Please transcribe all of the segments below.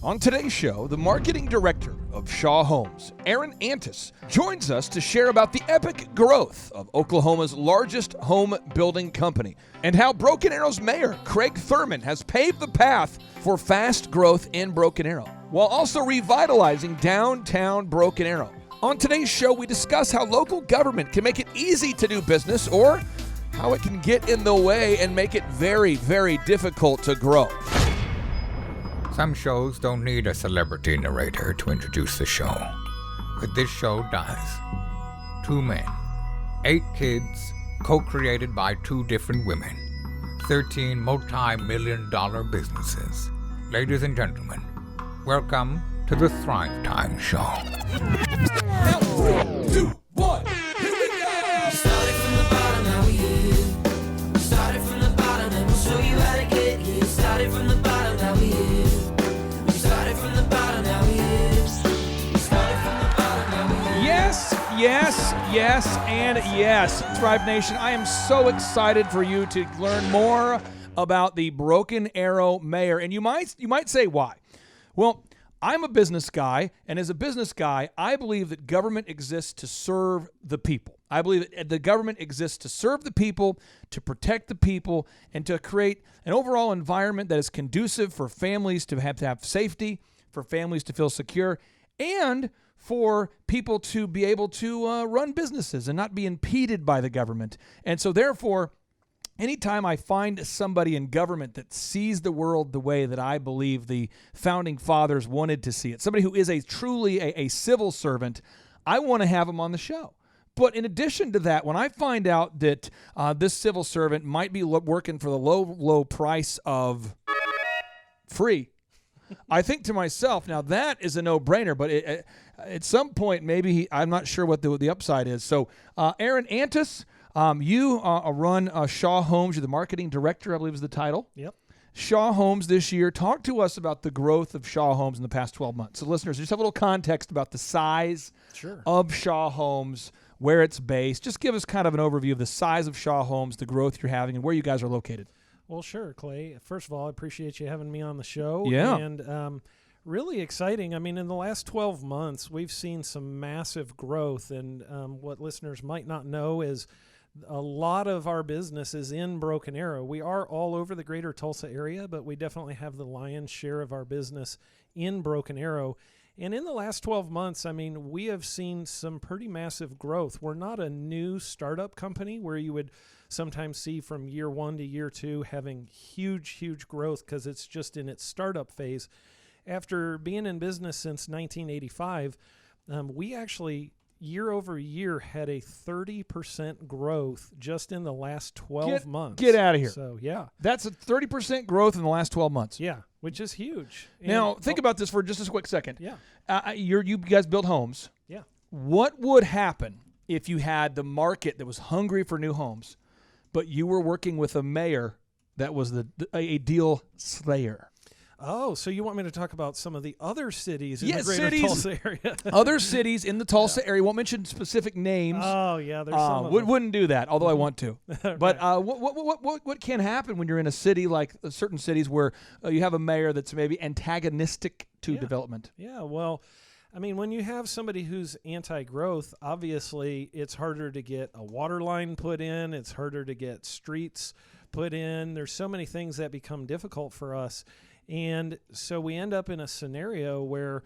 On today's show, the marketing director of Shaw Homes, Aaron Antis, joins us to share about the epic growth of Oklahoma's largest home building company and how Broken Arrow's mayor, Craig Thurmond, has paved the path for fast growth in Broken Arrow, while also revitalizing downtown Broken Arrow. On today's show, we discuss how local government can make it easy to do business or how it can get in the way and make it very, very difficult to grow. Some shows don't need a celebrity narrator to introduce the show, but this show does. 2 men, 8 kids, co-created by 2 different women, 13 multi-million-dollar businesses. Ladies and gentlemen, welcome to the Thrive Time Show. Now, 3, 2, 1, here we go! Started from the bottom, now we here. Started from the bottom, and we'll show you how to get here. Started from the bottom, now we here. Started from the bottom, now we here. Started from the bottom, now we here. Yes, and yes. Thrive Nation, I am so excited for you to learn more about the Broken Arrow mayor. And you might say, why? Well, I'm a business guy, and as a business guy, I believe that government exists to serve the people. I believe that the government exists to serve the people, to protect the people, and to create an overall environment that is conducive for families to have safety, for families to feel secure, and for people to be able to run businesses and not be impeded by the government. And so therefore, anytime I find somebody in government that sees the world the way that I believe the founding fathers wanted to see it, somebody who is truly a civil servant, I want to have them on the show. But in addition to that, when I find out that this civil servant might be working for the low price of free, I think to myself, now that is a no-brainer, but at some point, maybe I'm not sure what the upside is. So Aaron Antis, you run Shaw Homes. You're the marketing director, I believe is the title. Yep. Shaw Homes this year. Talk to us about the growth of Shaw Homes in the past 12 months. So listeners, just have a little context about the size of Shaw Homes, where it's based. Just give us kind of an overview of the size of Shaw Homes, the growth you're having, and where you guys are located. Well, sure, Clay. First of all, I appreciate you having me on the show. Yeah. And really exciting. I mean, in the last 12 months, we've seen some massive growth. And what listeners might not know is a lot of our business is in Broken Arrow. We are all over the greater Tulsa area, but we definitely have the lion's share of our business in Broken Arrow. And in the last 12 months, I mean, we have seen some pretty massive growth. We're not a new startup company where you would sometimes see from year 1 to year 2 having huge growth because it's just in its startup phase. After being in business since 1985, we actually year over year had a 30% growth just in the last 12 months. Get out of here. So, yeah. That's a 30% growth in the last 12 months. Yeah, which is huge. Now, think about this for just a quick second. Yeah. You guys build homes. Yeah. What would happen if you had the market that was hungry for new homes, but you were working with a mayor that was a deal slayer? Oh, so you want me to talk about some of the other cities in the greater Tulsa area? Other cities in the Tulsa area. Won't mention specific names. Oh, yeah, there's some of them. Wouldn't do that, although I want to. Right. But what can happen when you're in a city like certain cities where you have a mayor that's maybe antagonistic to development? Yeah, well, I mean, when you have somebody who's anti-growth, obviously it's harder to get a water line put in. It's harder to get streets put in. There's so many things that become difficult for us. And so we end up in a scenario where,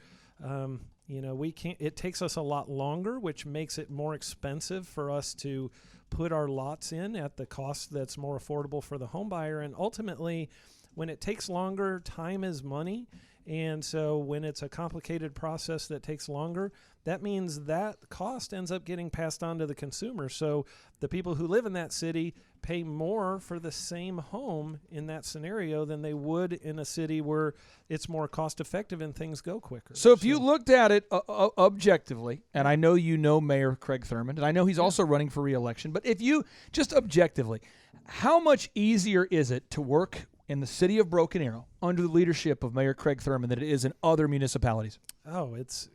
we can't. It takes us a lot longer, which makes it more expensive for us to put our lots in at the cost that's more affordable for the home buyer. And ultimately, when it takes longer, time is money. And so when it's a complicated process that takes longer, that means that cost ends up getting passed on to the consumer. So the people who live in that city pay more for the same home in that scenario than they would in a city where it's more cost effective and things go quicker. So if you looked at it objectively, and I know you know Mayor Craig Thurmond, and I know he's also running for re-election, but if you just objectively, how much easier is it to work in the city of Broken Arrow under the leadership of Mayor Craig Thurmond than it is in other municipalities? Oh, it's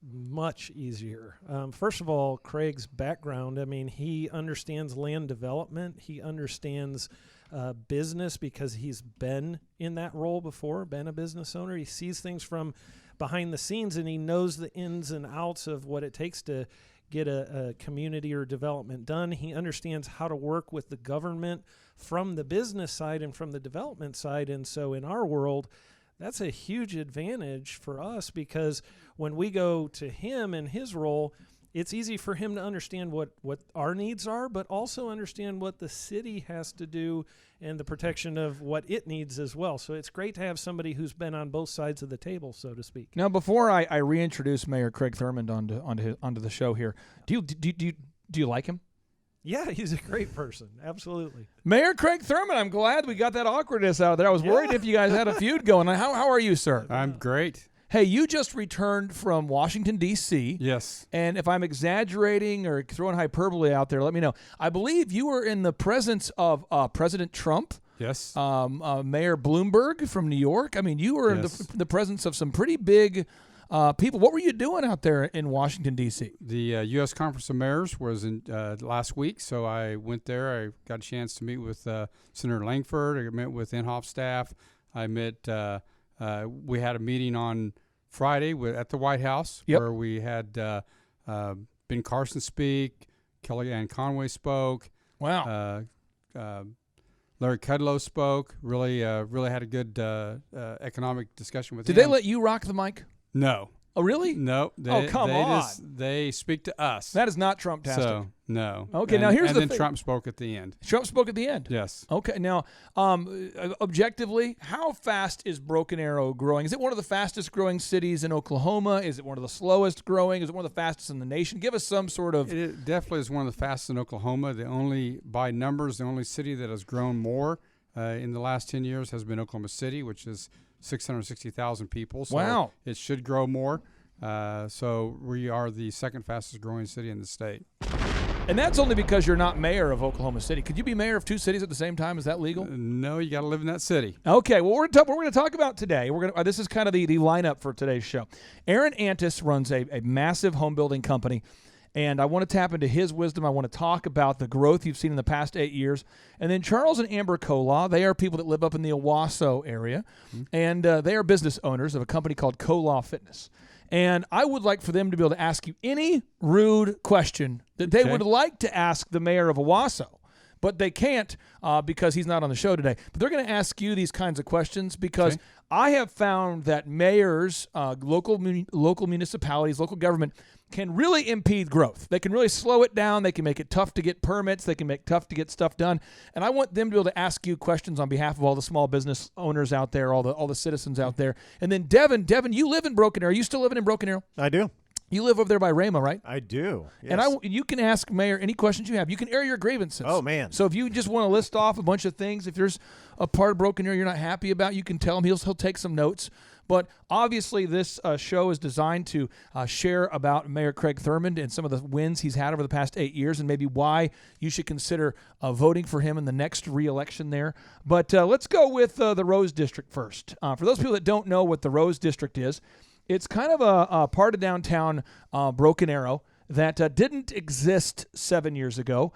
much easier. First of all, Craig's background, I mean, he understands land development. He understands business because he's been in that role before, been a business owner. He sees things from behind the scenes, and he knows the ins and outs of what it takes to get a community or development done. He understands how to work with the government from the business side and from the development side. And so in our world, that's a huge advantage for us, because when we go to him in his role, it's easy for him to understand what our needs are, but also understand what the city has to do and the protection of what it needs as well. So it's great to have somebody who's been on both sides of the table, so to speak. Now, before I reintroduce Mayor Craig Thurmond onto the show here, do you like him? Yeah, he's a great person. Absolutely. Mayor Craig Thurmond, I'm glad we got that awkwardness out there. I was worried if you guys had a feud going. How are you, sir? I'm great. Hey, you just returned from Washington, D.C. Yes. And if I'm exaggerating or throwing hyperbole out there, let me know. I believe you were in the presence of President Trump. Yes. Mayor Bloomberg from New York. I mean, you were in the presence of some pretty big people. What were you doing out there in Washington, D.C.? The U.S. Conference of Mayors was in last week, so I went there. I got a chance to meet with Senator Langford. I met with Inhofe staff. I met. We had a meeting on Friday at the White House where we had Ben Carson speak, Kellyanne Conway spoke. Wow. Larry Kudlow spoke. Really had a good economic discussion with him. Did they let you rock the mic? No. Oh, really? No. Come on. They speak to us. That is not Trump-tastic. So, no. Okay, now here's the thing. And then thing. Trump spoke at the end. Trump spoke at the end? Yes. Okay, now, objectively, how fast is Broken Arrow growing? Is it one of the fastest growing cities in Oklahoma? Is it one of the slowest growing? Is it one of the fastest in the nation? Give us some sort of... It definitely is one of the fastest in Oklahoma. By numbers, the only city that has grown more in the last 10 years has been Oklahoma City, which is 660,000 people. So wow. It should grow more. So we are the second fastest growing city in the state. And that's only because you're not mayor of Oklahoma City. Could you be mayor of two cities at the same time? Is that legal? No, you got to live in that city. Okay, well, what we're going to talk about today, this is kind of the lineup for today's show. Aaron Antis runs a massive home building company, and I want to tap into his wisdom. I want to talk about the growth you've seen in the past 8 years. And then Charles and Amber Kolaw, they are people that live up in the Owasso area, and they are business owners of a company called Kolaw Fitness. And I would like for them to be able to ask you any rude question that they would like to ask the mayor of Owasso, but they can't because he's not on the show today. But they're going to ask you these kinds of questions because I have found that mayors, local municipalities, local government can really impede growth. They can really slow it down. They can make it tough to get permits. They can make it tough to get stuff done. And I want them to be able to ask you questions on behalf of all the small business owners out there, all the citizens out there. And then Devin, you live in Broken Arrow. Are you still living in Broken Arrow? I do. You live over there by Rama, right? I do. Yes. And you can ask Mayor any questions you have. You can air your grievances. Oh, man. So if you just want to list off a bunch of things, if there's a part of Broken Arrow you're not happy about, you can tell him. He'll take some notes. But obviously this show is designed to share about Mayor Craig Thurmond and some of the wins he's had over the past 8 years and maybe why you should consider voting for him in the next re-election there. But let's go with the Rose District first. For those people that don't know what the Rose District is, it's kind of a part of downtown Broken Arrow that didn't exist 7 years ago.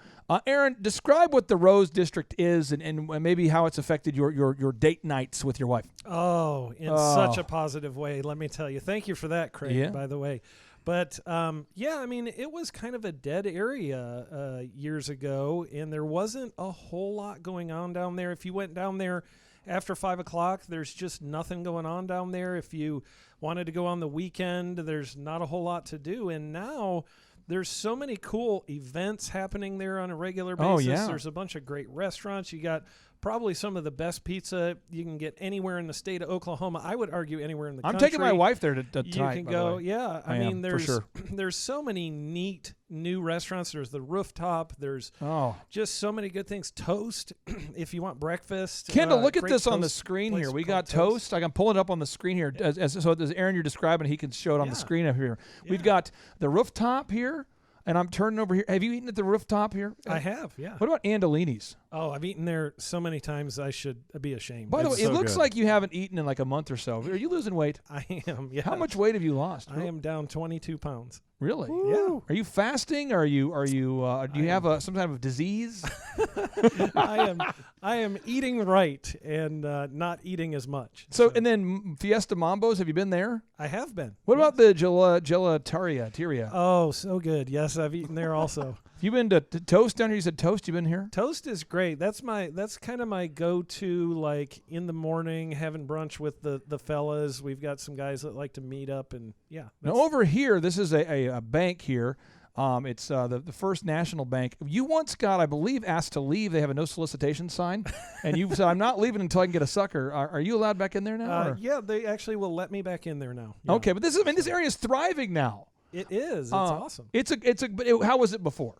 Aaron, describe what the Rose District is and maybe how it's affected your date nights with your wife. Oh, in such a positive way, let me tell you. Thank you for that, Craig, by the way. But, it was kind of a dead area years ago, and there wasn't a whole lot going on down there. If you went down there after 5 o'clock, there's just nothing going on down there. If you wanted to go on the weekend, there's not a whole lot to do. And now there's so many cool events happening there on a regular basis. Oh, yeah. There's a bunch of great restaurants. You got probably some of the best pizza you can get anywhere in the state of Oklahoma. I would argue anywhere in the country. I'm taking my wife there tonight. You can go, yeah. I mean, there's so many neat new restaurants. There's the Rooftop. There's just so many good things. Toast, if you want breakfast. Kendall, look at this on the screen here. We got Toast. I can pull it up on the screen here. So as Aaron, you're describing, he can show it on the screen up here. Yeah. We've got the Rooftop here. and I'm turning over here. Have you eaten at the rooftop here? I have, yeah. What about Andolini's? Oh, I've eaten there so many times I should be ashamed. By the way, It's it so looks good. like you haven't eaten in like a month or so. Are you losing weight? I am, yeah. How much weight have you lost? I am down 22 pounds. Really? Yeah. Are you fasting? Do you have some type of disease? I am eating right and not eating as much. So, and then Fiesta Mambo's, have you been there? I have been. What about the gelateria? Oh, so good. Yes, I've eaten there also. Have you been to Toast down here? You said Toast. You been here? Toast is great. That's kind of my go-to, like in the morning having brunch with the fellas. We've got some guys that like to meet up, and yeah. Now over here, this is a bank here. It's the First National Bank. You once got, I believe, asked to leave. They have a no solicitation sign, and you said, "I'm not leaving until I can get a sucker." Are you allowed back in there now? Yeah, they actually will let me back in there now. Yeah. Okay, but this area is thriving now. It is. It's awesome. But how was it before?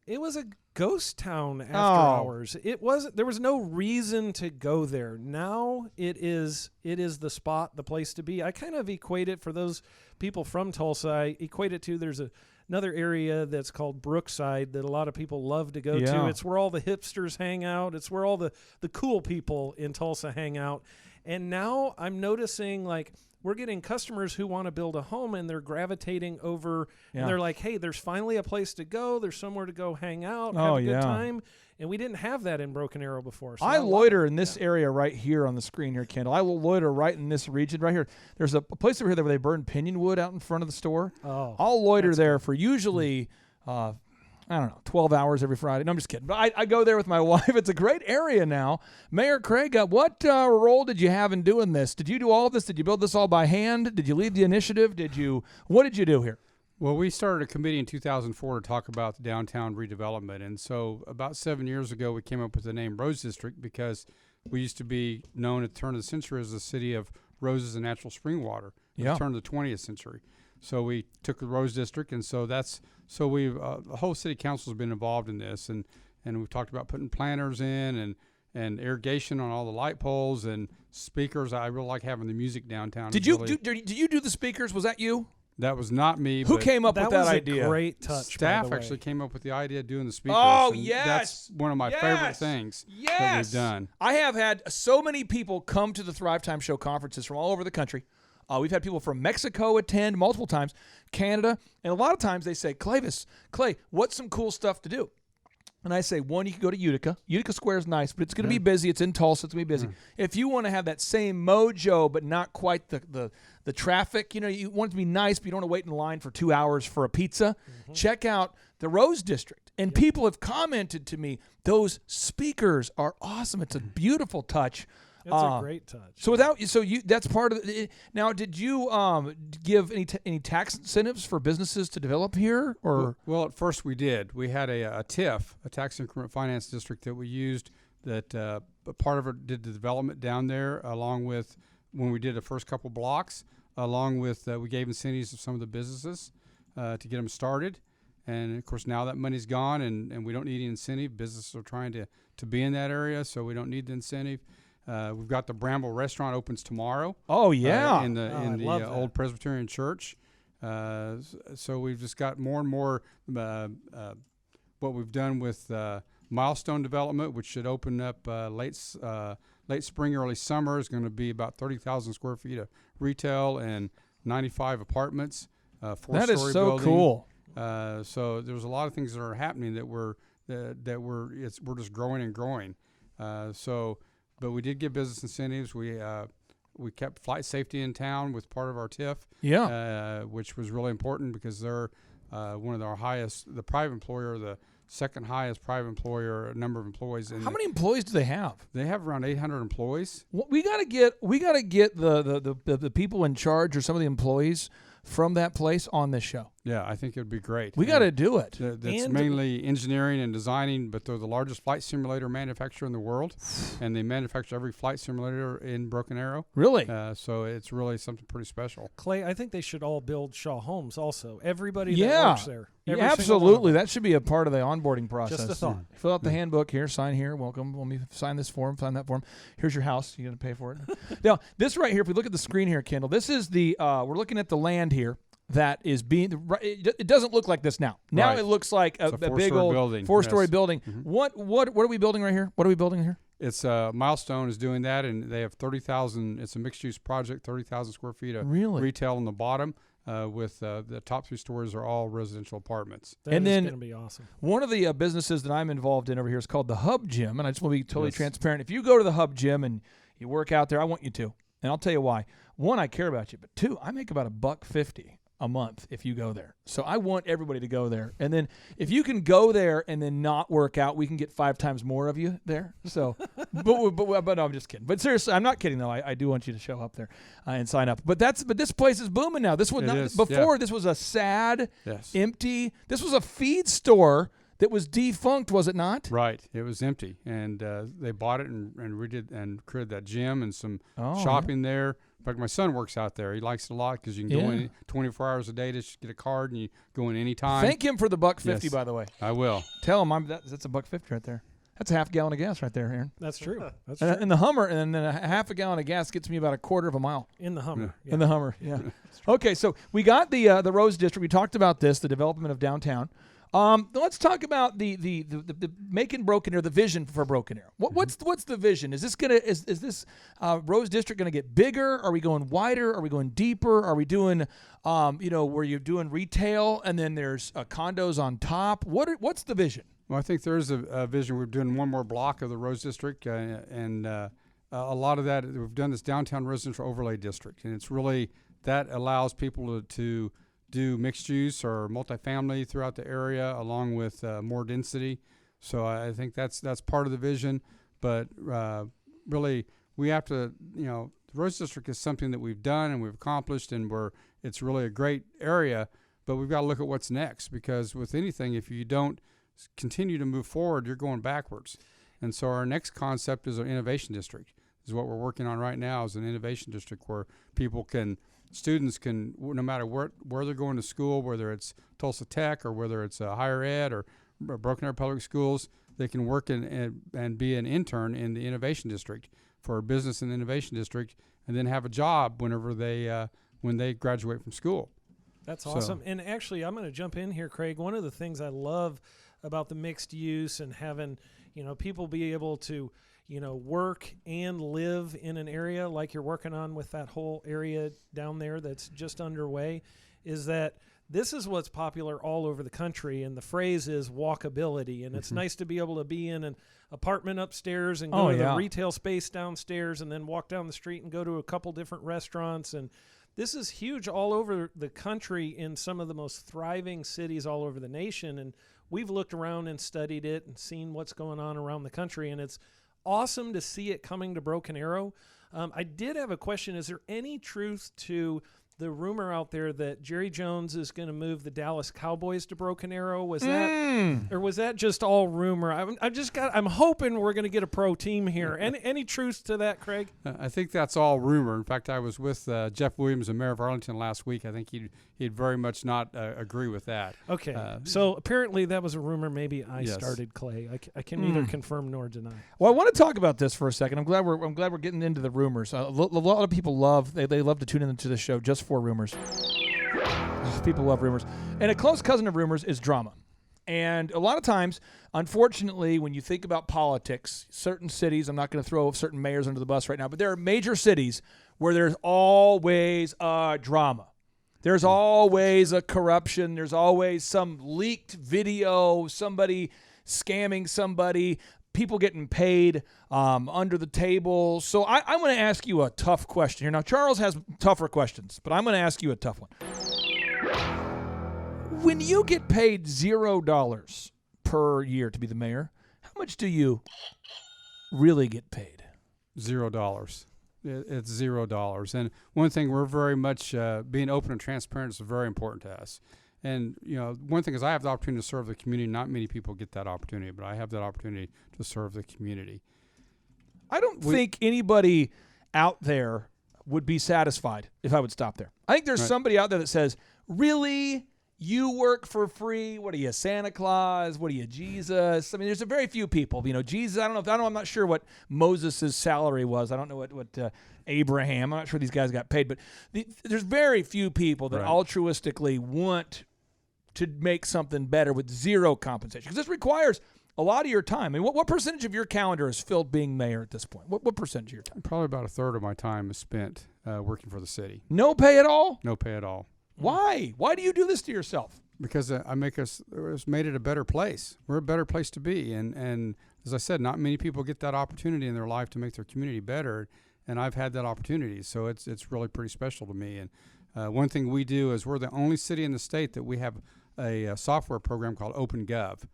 It was a ghost town after Oh. hours. There was no reason to go there. Now it is the spot, the place to be. I kind of equate it, for those people from Tulsa, I equate it to, there's another area that's called Brookside that a lot of people love to go Yeah. to. It's where all the hipsters hang out. It's where all the cool people in Tulsa hang out. And now I'm noticing, like, we're getting customers who want to build a home, and they're gravitating over, and they're like, hey, there's finally a place to go. There's somewhere to go hang out, have a good time. And we didn't have that in Broken Arrow before. So I loiter in this area right here on the screen here, Kendall. I will loiter right in this region right here. There's a place over here where they burn pinyon wood out in front of the store. Oh, I'll loiter there for usually, I don't know, 12 hours every Friday. No, I'm just kidding. But I go there with my wife. It's a great area now. Mayor Craig, what role did you have in doing this? Did you do all of this? Did you build this all by hand? Did you lead the initiative? What did you do here? Well, we started a committee in 2004 to talk about the downtown redevelopment. And so about 7 years ago, we came up with the name Rose District because we used to be known at the turn of the century as the city of roses and natural spring water at the turn of the 20th century. So we took the Rose District, and so we've the whole city council has been involved in this, and we've talked about putting planters in and irrigation on all the light poles and speakers. I really like having the music downtown. Did you do the speakers? Was that you? That was not me. Who but came up with that was idea? A great touch. Staff by the way. actually came up with the idea of doing the speakers. Oh, and yes. That's one of my favorite things that we've done. I have had so many people come to the Thrive Time Show conferences from all over the country. We've had people from Mexico attend multiple times, Canada, and a lot of times they say, Clay, what's some cool stuff to do? And I say, one, you can go to Utica. Utica Square is nice, but it's going to be busy. It's in Tulsa. It's going to be busy. If you want to have that same mojo, but not quite the traffic, you want it to be nice, but you don't want to wait in line for 2 hours for a pizza, check out the Rose District. And people have commented to me, those speakers are awesome. It's a beautiful touch. It's a great touch. So that's part of it. Now, did you give any tax incentives for businesses to develop here, or? Well, at first we did. We had a TIF, a tax increment finance district, that we used. That part of it did the development down there, along with when we did the first couple blocks. Along with we gave incentives to some of the businesses to get them started. And of course, now that money's gone, and we don't need any incentive. Businesses are trying to be in that area, so we don't need the incentive. We've got the Bramble Restaurant opens tomorrow. Oh yeah, in the old Presbyterian Church. So we've just got more and more. What we've done with Milestone Development, which should open up late spring, early summer, is going to be about 30,000 square feet of retail and 95 apartments. That is so building. cool. So there's a lot of things that are happening that we're just growing and growing. But we did give business incentives. We kept flight safety in town with part of our TIF, which was really important because they're one of our highest, the private employer, the second highest private employer number of employees. How many employees do they have? They have around 800 employees. Well, we gotta get the people in charge or some of the employees from that place on this show. Yeah, I think it would be great. We got to do it. That's mainly engineering and designing, but they're the largest flight simulator manufacturer in the world, and they manufacture every flight simulator in Broken Arrow. Really? So it's really something pretty special. Clay, I think they should all build Shaw Homes also. Everybody that works there. Yeah, Every single one of absolutely. them. That should be a part of the onboarding process. Just a thought. Fill out the handbook here, sign here, welcome. Let me sign this form, sign that form. Here's your house. You got to pay for it. Now, this right here, if we look at the screen here, Kendall, this is we're looking at the land here. that is being. It doesn't look like this now. Now Right. it looks like a It's a big four-story old building, 4-story yes. building. What are we building right here? What are we building here? It's Milestone is doing that, and they have 30,000. It's a mixed-use project, 30,000 square feet of Really? retail on the bottom. With the top 3 stories are all residential apartments. That And is then- going to be awesome. One of the businesses that I'm involved in over here is called the Hub Gym, and I just want to be totally Yes. transparent. If you go to the Hub Gym and you work out there, I want you to, and I'll tell you why. One, I care about you, but two, I make about $150 a month if you go there. So I want everybody to go there, and then if you can go there and then not work out, we can get 5 times more of you there. So, but no, I'm just kidding. But seriously, I'm not kidding though. I do want you to show up there and sign up. But this place is booming now. This was It not is, before. yeah. This was a sad, Yes. empty. This was a feed store that was defunct, was it not? Right. It was empty, and they bought it and redid and created that gym and some Oh, shopping there. In fact, my son works out there. He likes it a lot because you can go Yeah. in 24 hours a day to get a card, and you go in anytime. Thank him for the $150, Yes. by the way. I will. Tell him that's a $150 right there. That's a half gallon of gas right there, Aaron. That's true. That's And, true. and the Hummer, and then a half a gallon of gas gets me about a quarter of a mile. In the Hummer. In the Hummer, yeah. Okay, so we got the Rose District. We talked about this, the development of downtown. Let's talk about the making Broken Arrow, the vision for Broken Arrow. What's the vision? Is this Rose District gonna get bigger? Are we going wider? Are we going deeper? Are we doing where you're doing retail and then there's condos on top? What's the vision? Well, I think there's a vision. We're doing one more block of the Rose District, and a lot of that, we've done this downtown residential overlay district, and it's really, that allows people to do mixed use or multifamily throughout the area, along with more density. So I think that's part of the vision. But really, we have to, the Rose District is something that we've done and we've accomplished, and it's really a great area. But we've got to look at what's next, because with anything, if you don't continue to move forward, you're going backwards. And so our next concept is an innovation district. This is what we're working on right now, is an innovation district where students can, no matter where they're going to school, whether it's Tulsa Tech or whether it's higher ed or Broken Arrow Public Schools, they can work and be an intern in the innovation district for a business in the innovation district, and then have a job when they graduate from school. That's So- awesome. And actually, I'm going to jump in here, Craig. One of the things I love about the mixed use and having, people be able to, work and live in an area like you're working on with that whole area down there that's just underway, is that this is what's popular all over the country. And the phrase is walkability. And it's nice to be able to be in an apartment upstairs and go to the retail space downstairs and then walk down the street and go to a couple different restaurants. And this is huge all over the country in some of the most thriving cities all over the nation. And we've looked around and studied it and seen what's going on around the country. And it's awesome to see it coming to Broken Arrow. I did have a question. Is there any truth to the rumor out there that Jerry Jones is going to move the Dallas Cowboys to Broken Arrow? Was that, or was that just all rumor? I'm hoping we're going to get a pro team here. Any truth to that, Craig? I think that's all rumor. In fact, I was with Jeff Williams, the mayor of Arlington, last week. I think he'd very much not agree with that. Okay, so apparently that was a rumor. Maybe I Yes. started, Clay. I can neither confirm nor deny. Well, I want to talk about this for a second. I'm glad we're getting into the rumors. A lot of people love to tune into the show just for rumors. People love rumors, and a close cousin of rumors is drama. And a lot of times, unfortunately, when you think about politics, certain cities, I'm not going to throw certain mayors under the bus right now, but there are major cities where there's always drama. There's always a corruption. There's always some leaked video, somebody scamming somebody, people getting paid under the table. So I'm going to ask you a tough question here. Now, Charles has tougher questions, but I'm going to ask you a tough one. When you get paid $0 per year to be the mayor, how much do you really get paid? $0. It's $0. And one thing, we're very much being open and transparent is very important to us. And, one thing is I have the opportunity to serve the community. Not many people get that opportunity, but I have that opportunity to serve the community. I don't think anybody out there would be satisfied if I would stop there. I think there's Right. somebody out there that says, really, you work for free. What are you, Santa Claus? What are you, Jesus? I mean, there's a very few people. Jesus, I'm not sure what Moses' salary was. I don't know what Abraham. I'm not sure these guys got paid. But there's very few people that altruistically want to make something better with zero compensation. Because this requires a lot of your time. I mean, what percentage of your calendar is filled being mayor at this point? What percentage of your time? Probably about a third of my time is spent working for the city. No pay at all? No pay at all. Why? Why do you do this to yourself? Because it's made it a better place. We're a better place to be. And as I said, not many people get that opportunity in their life to make their community better. And I've had that opportunity. So it's really pretty special to me. And one thing we do is we're the only city in the state that we have a software program called OpenGov.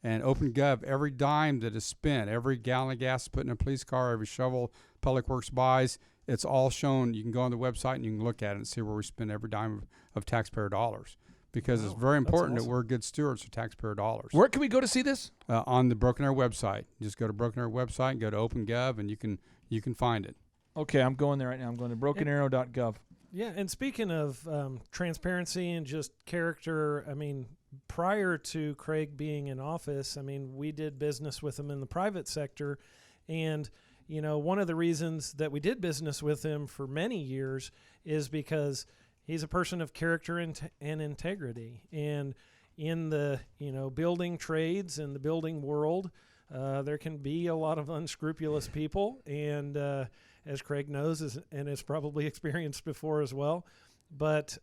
And OpenGov, every dime that is spent, every gallon of gas put in a police car, every shovel Public Works buys, it's all shown. You can go on the website and you can look at it and see where we spend every dime of taxpayer dollars. Because it's very important that we're good stewards of taxpayer dollars. Where can we go to see this? On the Broken Arrow website. Just go to Broken Arrow website and go to OpenGov, and you can find it. Okay, I'm going there right now. I'm going to brokenarrow.gov. Yeah, and speaking of transparency and just character, I mean, prior to Craig being in office, I mean, we did business with him in the private sector, and one of the reasons that we did business with him for many years is because he's a person of character and integrity. And in the building trades and the building world, there can be a lot of unscrupulous people, and as Craig knows and has probably experienced before as well. But,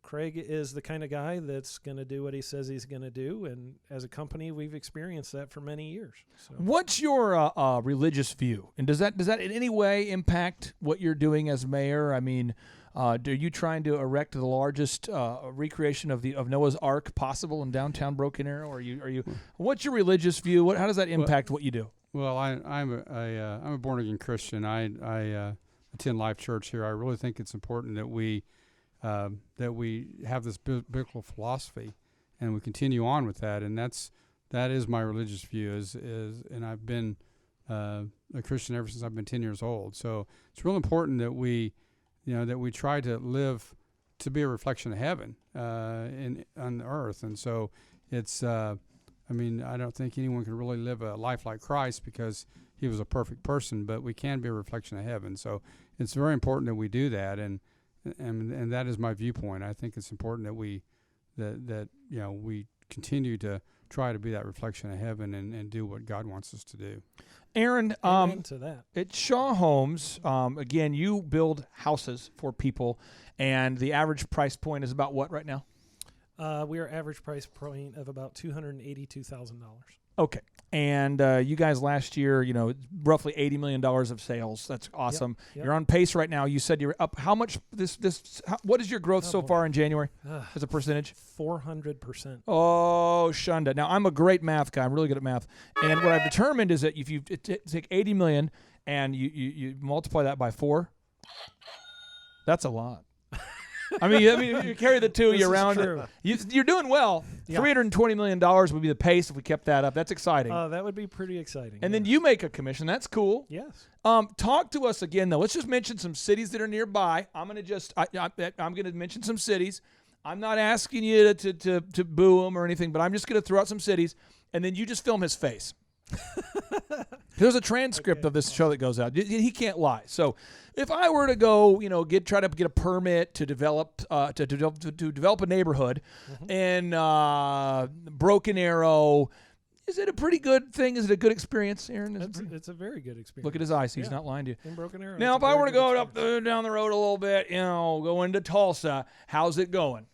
Craig is the kind of guy that's going to do what he says he's going to do. And as a company, we've experienced that for many years. So. What's your religious view? And does that in any way impact what you're doing as mayor? I mean, are you trying to erect the largest recreation of Noah's Ark possible in downtown Broken Arrow? Are you? What's your religious view? How does that impact what you do? Well, I'm a born again Christian. I attend Life Church here. I really think it's important that we have this biblical philosophy, and we continue on with that. And that is my religious view. And I've been a Christian ever since I've been 10 years old. So it's real important that we try to live to be a reflection of heaven on the earth. And so it's. I don't think anyone can really live a life like Christ because he was a perfect person, but we can be a reflection of heaven. So it's very important that we do that, and that is my viewpoint. I think it's important that we continue to try to be that reflection of heaven and do what God wants us to do. Aaron, to that. At Shaw Homes, again, you build houses for people, and the average price point is about what right now? We are average price point of about $282,000. Okay. And you guys last year, roughly $80 million of sales. That's awesome. Yep. You're on pace right now. You said you're up. How much what is your growth so far in January as a percentage? 400%. Oh, Shunda. Now, I'm a great math guy. I'm really good at math. And what I've determined is that if you take 80 million and you multiply that by 4, that's a lot. I mean, you carry the two you around. You're doing well. Yeah. $320 million would be the pace if we kept that up. That's exciting. That would be pretty exciting. And then you make a commission. That's cool. Yes. Talk to us again, though. Let's just mention some cities that are nearby. I'm going to mention some cities. I'm not asking you to boo them or anything, but I'm just going to throw out some cities, and then you just film his face. There's a transcript of this show that goes out. He can't lie. So if I were to go, try to get a permit to develop a neighborhood in Broken Arrow, is it a pretty good thing? Is it a good experience, Aaron? It's a very good experience. Look at his eyes. He's not lying to you. In Broken Arrow. Now, if I were to go down the road a little bit, go into Tulsa, how's it going?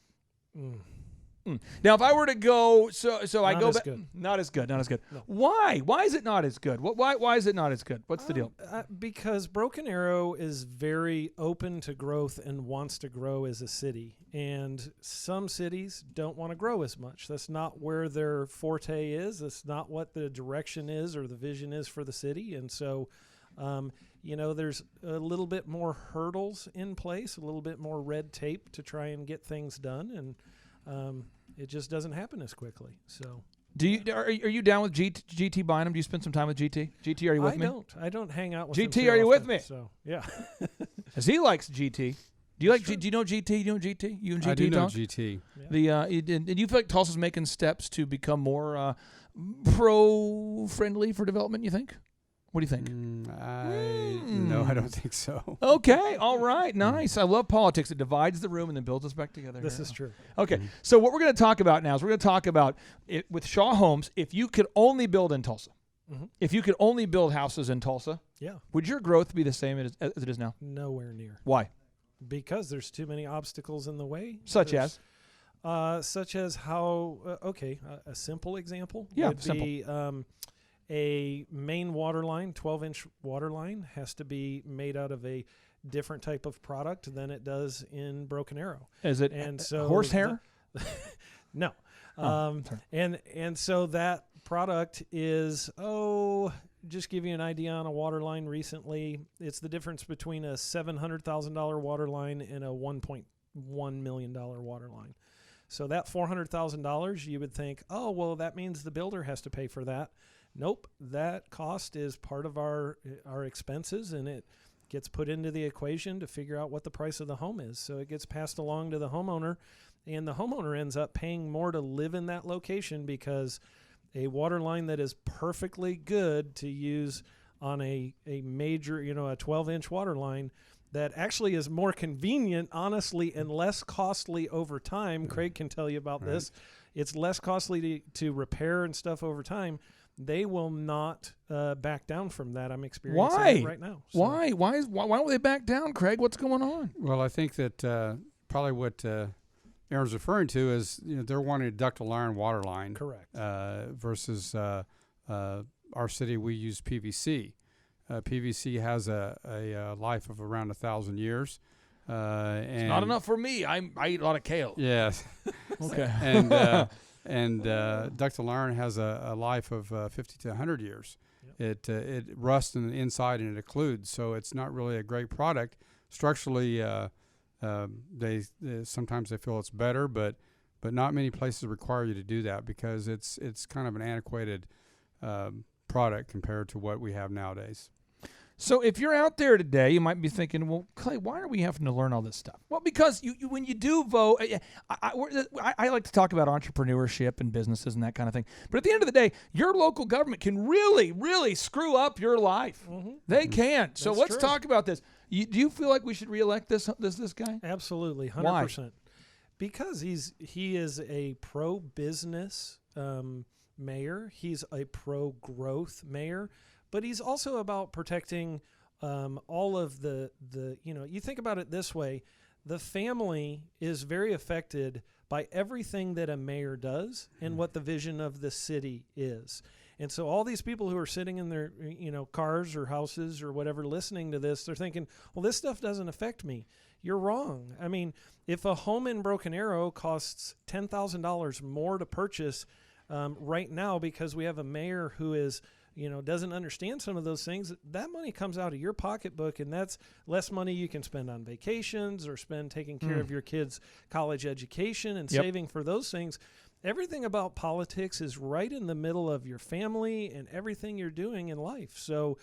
Now, if I were to go, I go back. Not as good. No. Why? Why is it not as good? Why is it not as good? What's the deal? Because Broken Arrow is very open to growth and wants to grow as a city. And some cities don't want to grow as much. That's not where their forte is. That's not what the direction is or the vision is for the city. And so, there's a little bit more hurdles in place, a little bit more red tape to try and get things done. And it just doesn't happen as quickly. So, are you down with GT Bynum? Do you spend some time with GT? GT, are you with me? I don't hang out with GT. Are you with me? So yeah, as he likes GT. Do you like? Do you know GT? You know GT? You and GT? I do know Tom? GT. Yeah. And you feel like Tulsa's making steps to become more pro-friendly for development, you think? What do you think? No, I don't think so. Okay, all right, nice. I love politics. It divides the room and then builds us back together. This is true. Okay, so what we're going to talk about now is we're going to talk about it with Shaw Homes. If you could only build in Tulsa, if you could only build houses in Tulsa, would your growth be the same as it is now? Nowhere near. Why? Because there's too many obstacles in the way. Such as how, a simple example would be a main water line, 12-inch water line, has to be made out of a different type of product than it does in Broken Arrow. Is it horsehair? No. And so that product is, just give you an idea on a water line recently, it's the difference between a $700,000 water line and a $1.1 million water line. So that $400,000, you would think, that means the builder has to pay for that. Nope, that cost is part of our expenses, and it gets put into the equation to figure out what the price of the home is. So it gets passed along to the homeowner, and the homeowner ends up paying more to live in that location because a water line that is perfectly good to use on a major, a 12-inch water line that actually is more convenient, honestly, and less costly over time. Craig can tell you about this. It's less costly to repair and stuff over time. They will not back down from that. I'm experiencing it right now. So. Why don't they back down, Craig? What's going on? Well, I think that probably what Aaron's referring to is they're wanting a ductile iron water line. Correct. Versus our city, we use PVC. PVC has a life of around 1,000 years. And it's not enough for me. I eat a lot of kale. Yes. Okay. And ductile iron has a life of 50 to 100 years. Yep. It rusts on the inside and it occludes, so it's not really a great product. Structurally, they sometimes they feel it's better, but not many places require you to do that because it's kind of an antiquated product compared to what we have nowadays. So if you're out there today, you might be thinking, well, Clay, why are we having to learn all this stuff? Well, because you when you do vote, I like to talk about entrepreneurship and businesses and that kind of thing. But at the end of the day, your local government can really, really screw up your life. Mm-hmm. They can. So let's talk about this. Do you feel like we should reelect this guy? Absolutely, 100%. Why? Because he is a pro-business mayor. He's a pro-growth mayor. But he's also about protecting all of the you think about it this way, the family is very affected by everything that a mayor does and what the vision of the city is. And so all these people who are sitting in their cars or houses or whatever listening to this, they're thinking, well, this stuff doesn't affect me. You're wrong. I mean, if a home in Broken Arrow costs $10,000 more to purchase right now because we have a mayor who is doesn't understand some of those things, that money comes out of your pocketbook, and that's less money you can spend on vacations or spend taking care of your kids' college education and saving for those things. Everything about politics is right in the middle of your family and everything you're doing in life. So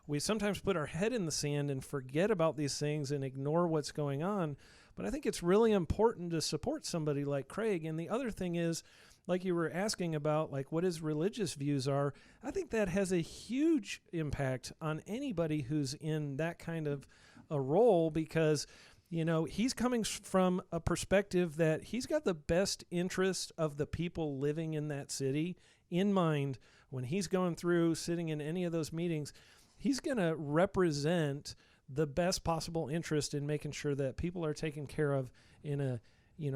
we sometimes put our head in the sand and forget about these things and ignore what's going on. But I think it's really important to support somebody like Craig. And the other thing is, like you were asking about, like what his religious views are, I think that has a huge impact on anybody who's in that kind of a role because, he's coming from a perspective that he's got the best interest of the people living in that city in mind. When he's going through, sitting in any of those meetings, he's going to represent the best possible interest in making sure that people are taken care of in a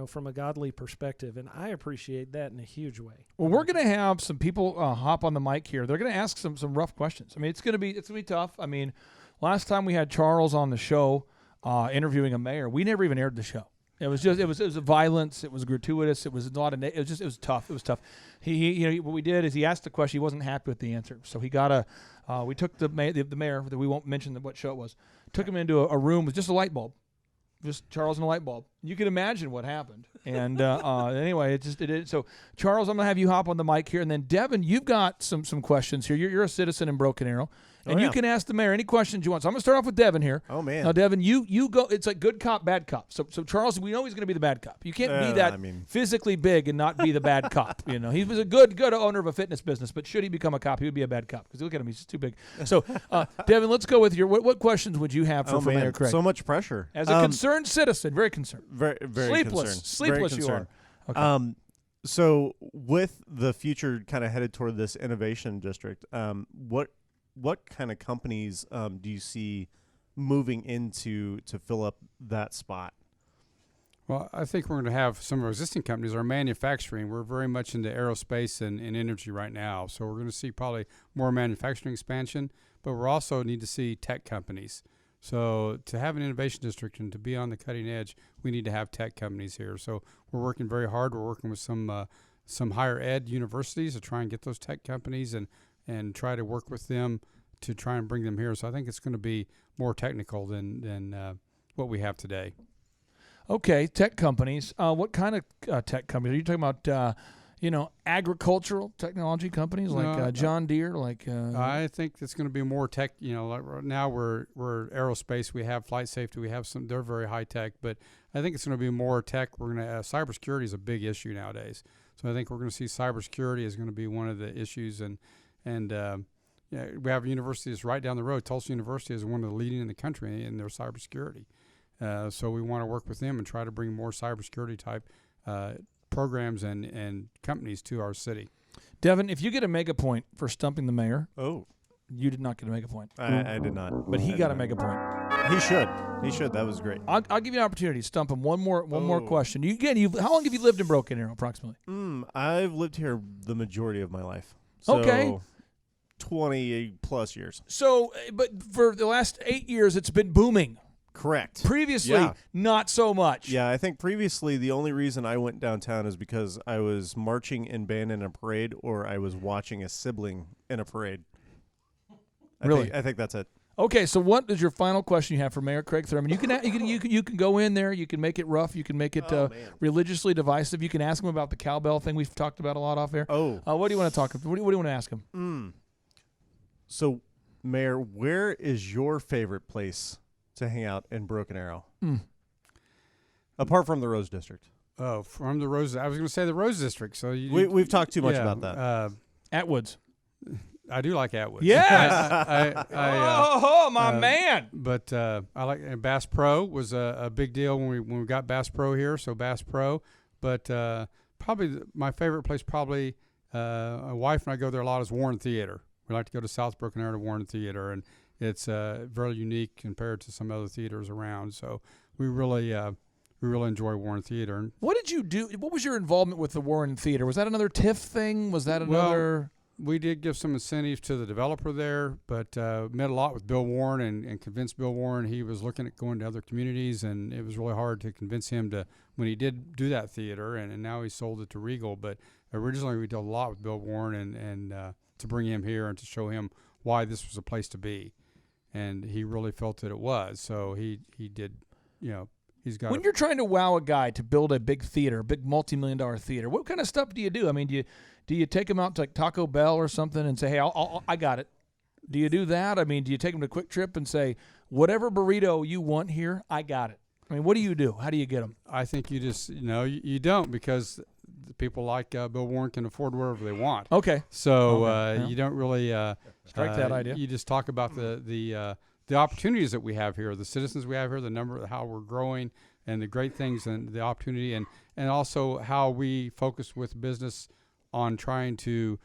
from a godly perspective. And I appreciate that in a huge way. Well, we're going to have some people hop on the mic here. They're going to ask some rough questions. I mean, it's going to be tough. I mean, last time we had Charles on the show interviewing a mayor, we never even aired the show. It was a violence. It was gratuitous. It was a lot of. It was tough. It was tough. He what we did is he asked the question. He wasn't happy with the answer, so he got we took the mayor that we won't mention what show it was. Took him into a room with just a light bulb. Just Charles and a light bulb. You can imagine what happened. And anyway, it did. So, Charles, I'm going to have you hop on the mic here. And then, Devin, you've got some questions here. You're a citizen in Broken Arrow. And you can ask the mayor any questions you want. So I'm going to start off with Devin here. Oh, man. Now, Devin, you go. It's like good cop, bad cop. So Charles, we know he's going to be the bad cop. You can't be that physically big and not be the bad cop. You know, he was a good owner of a fitness business, but should he become a cop, he would be a bad cop because look at him, he's just too big. So, Devin, let's go with your what questions would you have for Mayor Craig? So much pressure. As a concerned citizen, very concerned. Very sleepless. concerned. Sleepless very you are. concerned. Okay. So with the future kind of headed toward this innovation district, what kind of companies do you see moving into to fill up that spot? Well, I think we're going to have some of our existing companies are manufacturing. We're very much into aerospace and energy right now. So we're going to see probably more manufacturing expansion, but we also need to see tech companies. So to have an innovation district and to be on the cutting edge, we need to have tech companies here. So we're working very hard. We're working with some higher ed universities to try and get those tech companies and try to work with them to try and bring them here. So I think it's going to be more technical than what we have today. Okay, tech companies. What kind of tech companies? Are you talking about, agricultural technology companies like John Deere? I think it's going to be more tech. Like right now we're aerospace. We have flight safety. We have some. They're very high tech, but I think it's going to be more tech. We're going to cybersecurity is a big issue nowadays. So I think we're going to see cybersecurity is going to be one of the issues, and we have universities right down the road. Tulsa University is one of the leading in the country in their cybersecurity. So we want to work with them and try to bring more cybersecurity type programs and companies to our city. Devin, if you get a mega point for stumping the mayor, you did not get a mega point. I did not. But he got a mega point. He should. That was great. I'll give you an opportunity to stump him. One more question. How long have you lived in Broken Arrow, approximately? I've lived here the majority of my life. So okay. 20 plus years. So, but for the last 8 years, it's been booming. Correct. Previously, not so much. Yeah, I think previously the only reason I went downtown is because I was marching in band in a parade or I was watching a sibling in a parade. I think that's it. Okay, so what is your final question you have for Mayor Craig Thurmond? You can go in there. You can make it rough. You can make it religiously divisive. You can ask him about the cowbell thing we've talked about a lot off air. What do you want to talk about? What do you want to ask him? So, Mayor, where is your favorite place to hang out in Broken Arrow? Apart from the Rose District. Oh, from the Rose. I was going to say the Rose District. So we've talked too much about that. Atwoods. I do like Atwoods. Yes. My man. But I like Bass Pro was a big deal when we got Bass Pro here. So Bass Pro. But probably my favorite place, my wife and I go there a lot, is Warren Theater. We like to go to South Broken Arrow to Warren Theater, and it's very unique compared to some other theaters around. So we really enjoy Warren Theater. What did you do? What was your involvement with the Warren Theater? Was that another TIF thing? Was that another? We did give some incentives to the developer there, but met a lot with Bill Warren and convinced Bill Warren. He was looking at going to other communities, and it was really hard to convince him to when he did do that theater, and now he sold it to Regal. But originally we did a lot with Bill Warren and to bring him here and to show him why this was a place to be. And he really felt that it was. So he did, he's got. When you're trying to wow a guy to build a big theater, a big multi-million-dollar theater, what kind of stuff do you do? I mean, do you take him out to like Taco Bell or something and say, hey, I got it? Do you do that? I mean, do you take him to Quick Trip and say, whatever burrito you want here, I got it? I mean, what do you do? How do you get them? I think you just, you don't, because people like Bill Warren can afford whatever they want. Okay. So you don't really strike that idea. You just talk about the opportunities that we have here, the citizens we have here, the number, how we're growing, and the great things and the opportunity, and also how we focus with business on trying to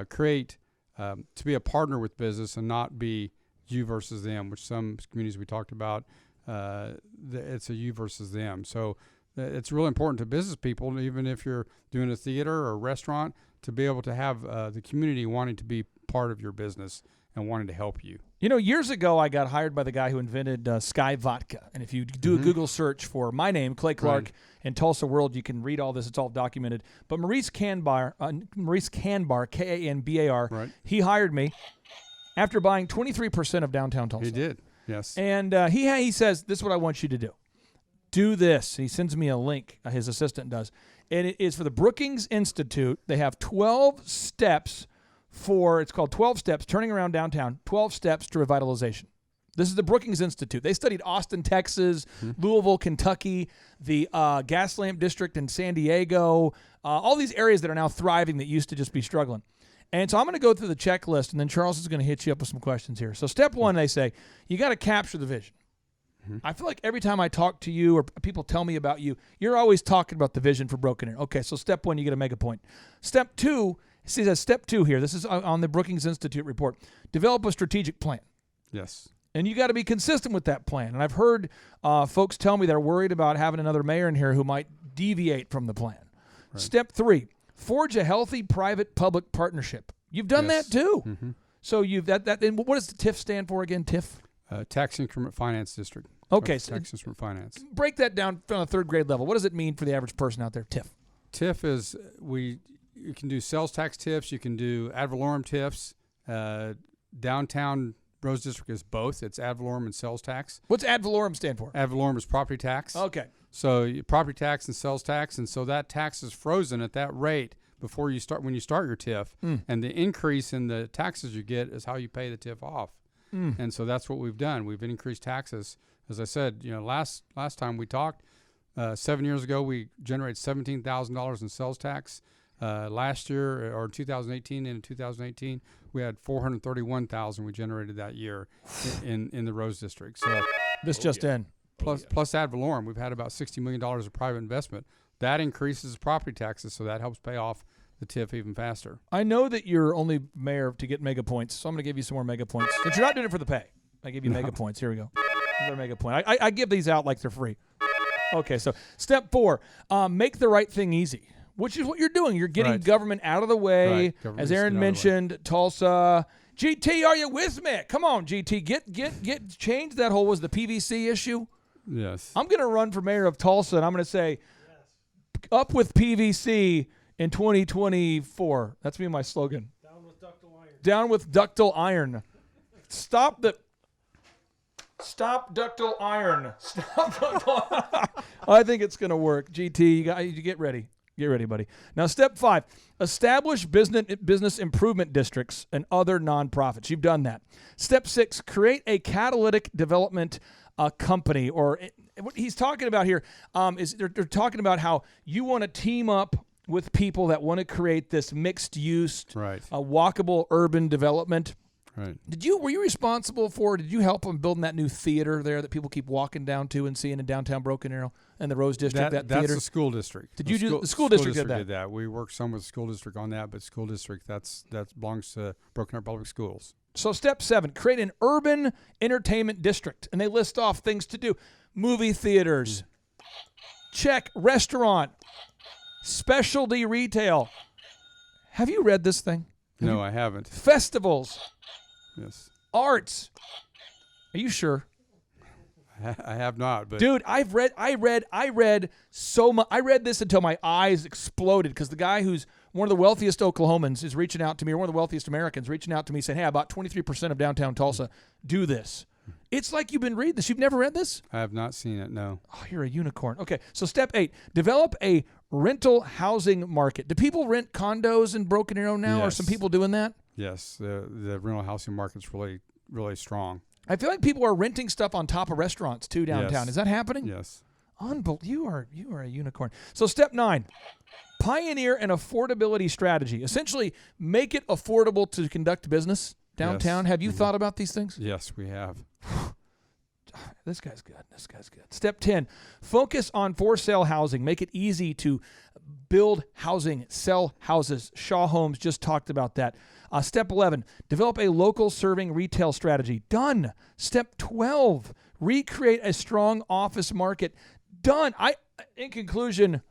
create to be a partner with business and not be you versus them, which some communities we talked about, it's a you versus them. So it's really important to business people, even if you're doing a theater or a restaurant, to be able to have the community wanting to be part of your business and wanting to help you. Years ago, I got hired by the guy who invented Sky Vodka. And if you do a Google search for my name, Clay Clark, and Tulsa World, you can read all this. It's all documented. But Maurice Canbar, Kanbar, he hired me after buying 23% of downtown Tulsa. He did, yes. And he says, this is what I want you to do. Do this. He sends me a link, his assistant does. And it is for the Brookings Institute. They have 12 steps it's called 12 Steps, Turning Around Downtown, 12 Steps to Revitalization. This is the Brookings Institute. They studied Austin, Texas, Louisville, Kentucky, the Gaslamp District in San Diego, all these areas that are now thriving that used to just be struggling. And so I'm going to go through the checklist, and then Charles is going to hit you up with some questions here. So step one, they say, you got to capture the vision. I feel like every time I talk to you or people tell me about you, you're always talking about the vision for Broken Arrow. Okay, so step one, you get to make a point. Step two, see, that's step two here. This is on the Brookings Institute report. Develop a strategic plan. Yes. And you got to be consistent with that plan. And I've heard folks tell me they're worried about having another mayor in here who might deviate from the plan. Right. Step three, forge a healthy private-public partnership. You've done that too. Mm-hmm. So you've that. And what does the TIF stand for again? TIF? Tax Increment Finance District. Okay. Tax Increment Finance. Break that down on a third grade level. What does it mean for the average person out there? TIF. TIF is you can do sales tax TIFs. You can do ad valorem TIFs. Downtown Rose District is both. It's ad valorem and sales tax. What's ad valorem stand for? Ad valorem is property tax. Okay. So property tax and sales tax, and so that tax is frozen at that rate before you start when you start your TIF, and the increase in the taxes you get is how you pay the TIF off. And so that's what we've done. We've increased taxes. As I said, last time we talked, 7 years ago we generated $17,000 in sales tax. Last year, or 2018, and in 2018, we had $431,000 we generated that year in the Rose District. So this in. Plus ad valorem, we've had about $60 million of private investment. That increases property taxes, so that helps pay off the TIF even faster. I know that you're only mayor to get mega points, so I'm going to give you some more mega points. But you're not doing it for the pay. I give you mega points. Here we go. Another mega point. I give these out like they're free. Okay, so step 4, make the right thing easy, which is what you're doing. You're getting government out of the way. As Aaron mentioned, Tulsa. GT, are you with me? Come on, GT. Get change that whole, was the PVC issue? Yes. I'm going to run for mayor of Tulsa, and I'm going to say, up with PVC in 2024. That's me and my slogan. Down with ductile iron. Down with ductile iron. Stop ductile iron. Stop ductile iron. I think it's going to work. GT, you get ready. Get ready, buddy. Now, step 5, establish business improvement districts and other nonprofits. You've done that. Step 6, create a catalytic development company. Or what he's talking about here is they're talking about how you want to team up with people that want to create this mixed-use, walkable urban development. Right. Did you responsible for? Did you help them building that new theater there that people keep walking down to and seeing in downtown Broken Arrow and the Rose District? That that's theater? the school district. Did you do the school district did that? We worked some with the school district on that, but school district that belongs to Broken Arrow Public Schools. So step 7, create an urban entertainment district, and they list off things to do: movie theaters, check; restaurant, specialty retail. Have you read this thing? No, I haven't. Festivals. Yes. Arts. Are you sure? I have not, but dude, I read so much. I read this until my eyes exploded because the guy who's one of the wealthiest Oklahomans is reaching out to me, or one of the wealthiest Americans reaching out to me saying, hey, about 23% of downtown Tulsa do this. It's like you've been reading this. You've never read this? I have not seen it, no. Oh, you're a unicorn. Okay, so step 8, develop a rental housing market. Do people rent condos in Broken Arrow now? Yes. Are some people doing that? Yes, the rental housing market's really, really strong. I feel like people are renting stuff on top of restaurants too downtown. Yes. Is that happening? Yes. You are a unicorn. So step 9, pioneer an affordability strategy. Essentially, make it affordable to conduct business downtown. Yes. Have you thought about these things? Yes, we have. This guy's good. Step 10, focus on for sale housing. Make it easy to build housing, sell houses. Shaw Homes just talked about that. Step 11, develop a local serving retail strategy. Done. Step 12, recreate a strong office market. Done. In conclusion,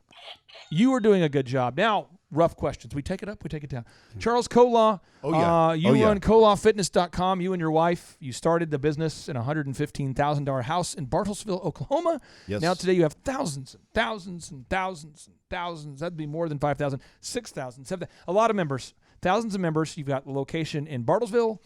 you are doing a good job. Now, rough questions. We take it up, we take it down. Charles Kolaw, you run kolawfitness.com. You and your wife, you started the business in a $115,000 house in Bartlesville, Oklahoma. Yes. Now today you have thousands and thousands and thousands and thousands. That'd be more than 5,000, 6,000, 7,000. A lot of members, thousands of members. You've got the location in Bartlesville,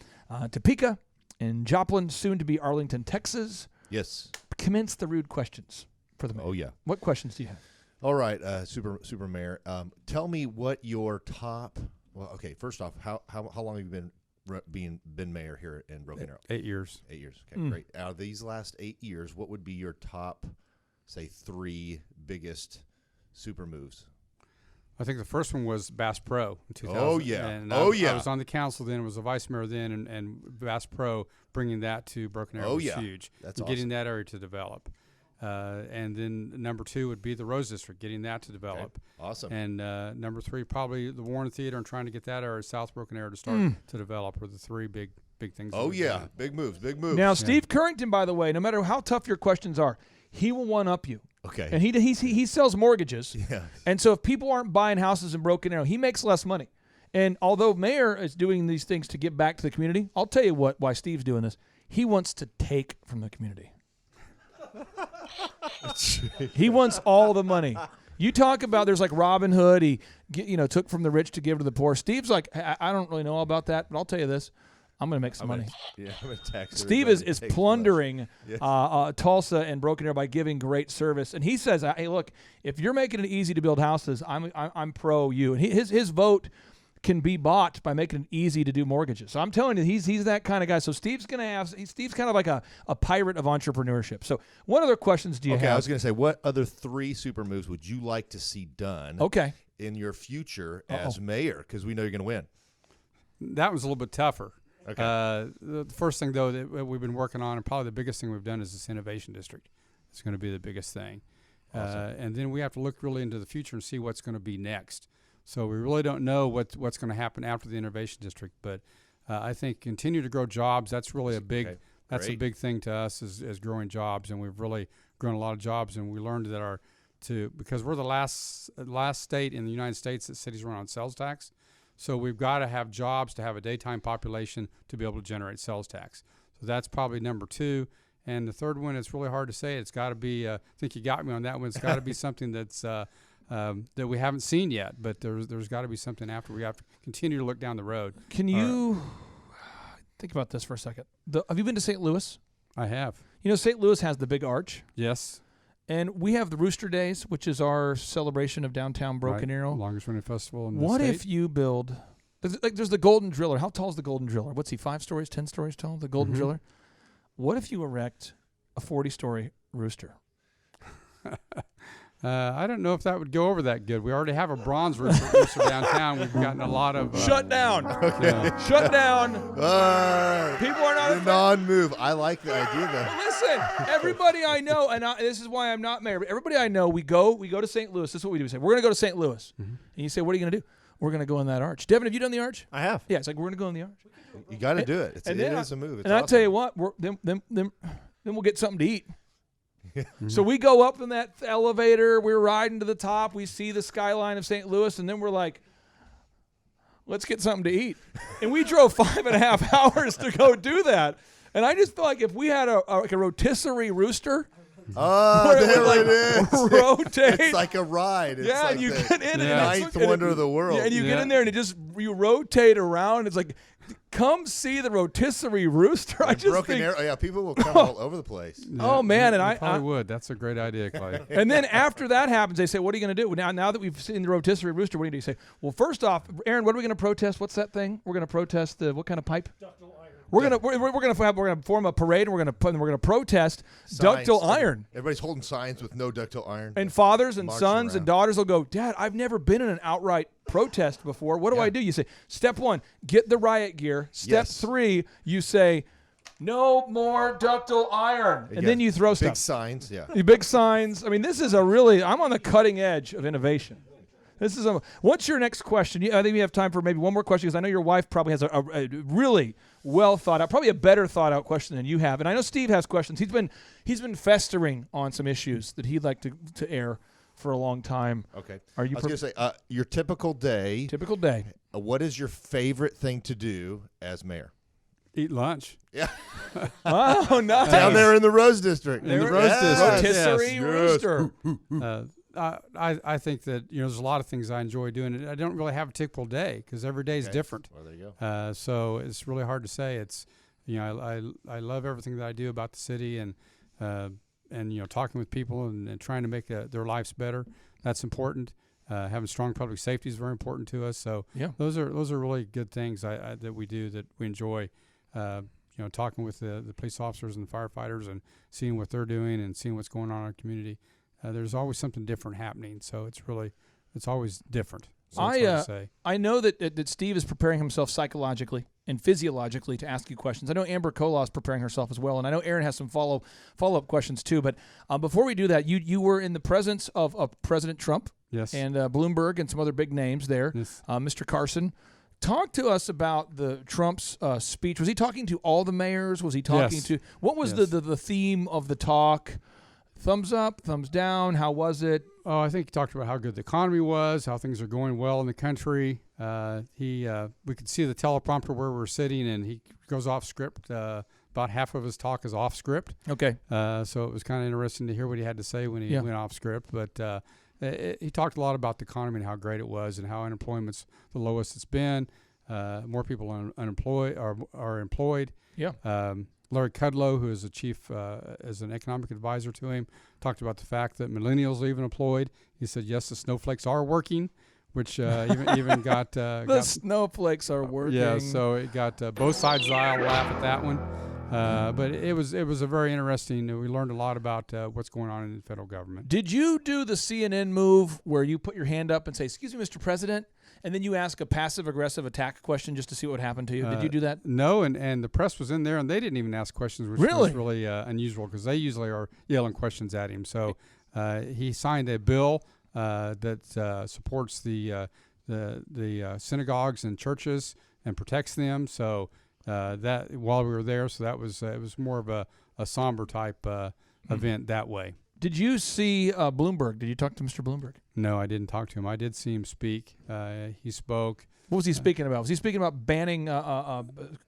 Topeka, in Joplin, soon to be Arlington, Texas. Yes. Commence the rude questions for the mayor. Oh, yeah. What questions do you have? All right, Super Mayor. Tell me what your top Well, okay. First off, how long have you been mayor here in Broken Arrow? 8 years. 8 years. Okay, great. Out of these last 8 years, what would be your top, say, 3 biggest super moves? I think the first one was Bass Pro in 2000. Oh, yeah. And Oh, I yeah. was on the council then, was a vice mayor then, and Bass Pro, bringing that to Broken Arrow Oh, was yeah. huge. That's and getting that area to develop. And then number 2 would be the Rose District, getting that to develop. Okay. Awesome. And number 3, probably the Warren Theater, and trying to get that area, South Broken Arrow, to start to develop, are the 3 big things. that Oh, we've yeah. done. Big moves. Big moves. Now, Steve Currington, by the way, no matter how tough your questions are, he will one-up you. Okay. And he sells mortgages. Yeah. And so if people aren't buying houses in Broken Arrow, he makes less money. And although Mayor is doing these things to give back to the community, I'll tell you why Steve's doing this. He wants to take from the community. He wants all the money. You talk about there's like Robin Hood. He took from the rich to give to the poor. Steve's like, I don't really know all about that, but I'll tell you this. I'm going to make some money. Yeah, I'm gonna text Steve everybody is to take plundering Yes. Tulsa and Broken Arrow by giving great service. And he says, hey, look, if you're making it easy to build houses, I'm pro you. And his vote can be bought by making it easy to do mortgages. So I'm telling you, he's that kind of guy. So Steve's kind of like a pirate of entrepreneurship. So what other questions do you Okay, have? I was going to say, what other 3 super moves would you like to see done Okay. in your future as mayor? Because we know you're going to win. That was a little bit tougher. Okay. The first thing, though, that we've been working on, and probably the biggest thing we've done, is this innovation district. It's going to be the biggest thing. Awesome. And then we have to look really into the future and see what's going to be next. So we really don't know what's going to happen after the innovation district. But I think continue to grow jobs. That's really a big. Okay. That's a Great. big thing to us is growing jobs, and we've really grown a lot of jobs. And we learned that because we're the last state in the United States that cities run on sales tax. So we've got to have jobs to have a daytime population to be able to generate sales tax. So that's probably number 2. And the third one, it's really hard to say. It's got to be, I think you got me on that one. It's got to be something that's that we haven't seen yet. But there's got to be something after. We have to continue to look down the road. Can you think about this for a second? Have you been to St. Louis? I have. You know, St. Louis has the big arch. Yes. And we have the Rooster Days, which is our celebration of downtown Broken Right. Arrow. Longest running festival in the What state. if you build there's the Golden Driller. How tall is the Golden Driller? What's he, 5 stories, 10 stories tall, the Golden Driller? What if you erect a 40-story rooster? I don't know if that would go over that good. We already have a bronze rooster downtown. We've gotten a lot of Shut down. yeah. Shut down. People are not the non-move. I like the idea, though. Listen, everybody I know, and this is why I'm not mayor, but everybody I know, we go to St. Louis. This is what we do. We say, we're going to go to St. Louis. And you say, what are you going to do? We're going to go in that arch. Devin, have you done the arch? I have. Yeah, it's like, we're going to go in the arch. You got to do it. It then is a move. It's and I'll awesome. tell you what, then we'll get something to eat. So we go up in that elevator. We're riding to the top. We see the skyline of St. Louis, and then we're like, let's get something to eat. And we drove 5.5 hours to go do that. And I just feel like if we had a rotisserie rooster, Oh, where it there would, it is. rotate. It's like a ride. It's Yeah, like and you the get in it. Yeah. And ninth wonder of the world. Yeah, and you get Yeah. in there, and you rotate around. It's like, come see the rotisserie rooster. I just Broken think, Arrow. Yeah, people will come all over the place. oh man, and You I probably would. That's a great idea, Clay. and then after that happens, they say, what are you going to do? Now that we've seen the rotisserie rooster, what do you do? You say, well, first off, Aaron, what are we going to protest? What's that thing? We're going to protest what kind of pipe? Ductile iron. We're gonna form a parade, and we're gonna protest ductile Signs. iron. Everybody's holding signs with no ductile iron. And fathers and Marching sons and around. daughters will go, Dad, I've never been in an outright protest before. What do I do? You say, step 1, get the riot gear. Step Yes. 3, you say, no more ductal iron. And then you throw big stuff. signs. Yeah. The big signs. I mean, this is I'm on the cutting edge of innovation. What's your next question? I think we have time for maybe one more question, because I know your wife probably has a really well thought out, probably a better thought out question than you have. And I know Steve has questions. He's been festering on some issues that he'd like to air for a long time. Okay. Are you I was going to say, your typical day. Typical day. What is your favorite thing to do as mayor? Eat lunch. Yeah. Oh, nice. Down there in the Rose District. In the Rose District. Rotisserie Yes. rooster. I think that there's a lot of things I enjoy doing. I don't really have a typical day because every day is different. Well, there you go. So it's really hard to say. It's I love everything that I do about the city and talking with people and trying to make their lives better. That's important. Having strong public safety is very important to us. So Yeah. those are really good things that we do, that we enjoy. Talking with the police officers and the firefighters and seeing what they're doing and seeing what's going on in our community. There's always something different happening. So it's always different. So it's hard to say. I know that Steve is preparing himself psychologically and physiologically to ask you questions. I know Amber Kola is preparing herself as well, and I know Aaron has some follow-up questions too. But before we do that, you were in the presence of President Trump, Yes, and Bloomberg and some other big names there. Yes. Mr. Carson, talk to us about the Trump's speech. Was he talking to all the mayors? Was he talking Yes. to what was Yes. the theme of the talk? Thumbs up, thumbs down. How was it? Oh, I think he talked about how good the economy was, how things are going well in the country. We could see the teleprompter where we're sitting, and he goes off script. About half of his talk is off script. Okay. So it was kind of interesting to hear what he had to say when he went off script. But he talked a lot about the economy and how great it was, and how unemployment's the lowest it's been. More people are employed. Yeah. Larry Kudlow, who is the chief, as an economic advisor to him, talked about the fact that millennials are even employed. He said, yes, the snowflakes are working, which even got The snowflakes are working. yeah. So it got both sides of the aisle laugh at that one. But it was a very interesting. We learned a lot about what's going on in the federal government. Did you do the CNN move where you put your hand up and say, "Excuse me, Mr. President," and then you ask a passive-aggressive attack question just to see what would happen to you? Did you do that? No, and the press was in there, and they didn't even ask questions, which Really? was really unusual, because they usually are yelling questions at him. So he signed a bill that supports the synagogues and churches and protects them. So that while we were there, so that was it was more of a somber type event that way. Did you see Bloomberg? Did you talk to Mr. Bloomberg? No, I didn't talk to him. I did see him speak. He spoke. What was he speaking about? Was he speaking about banning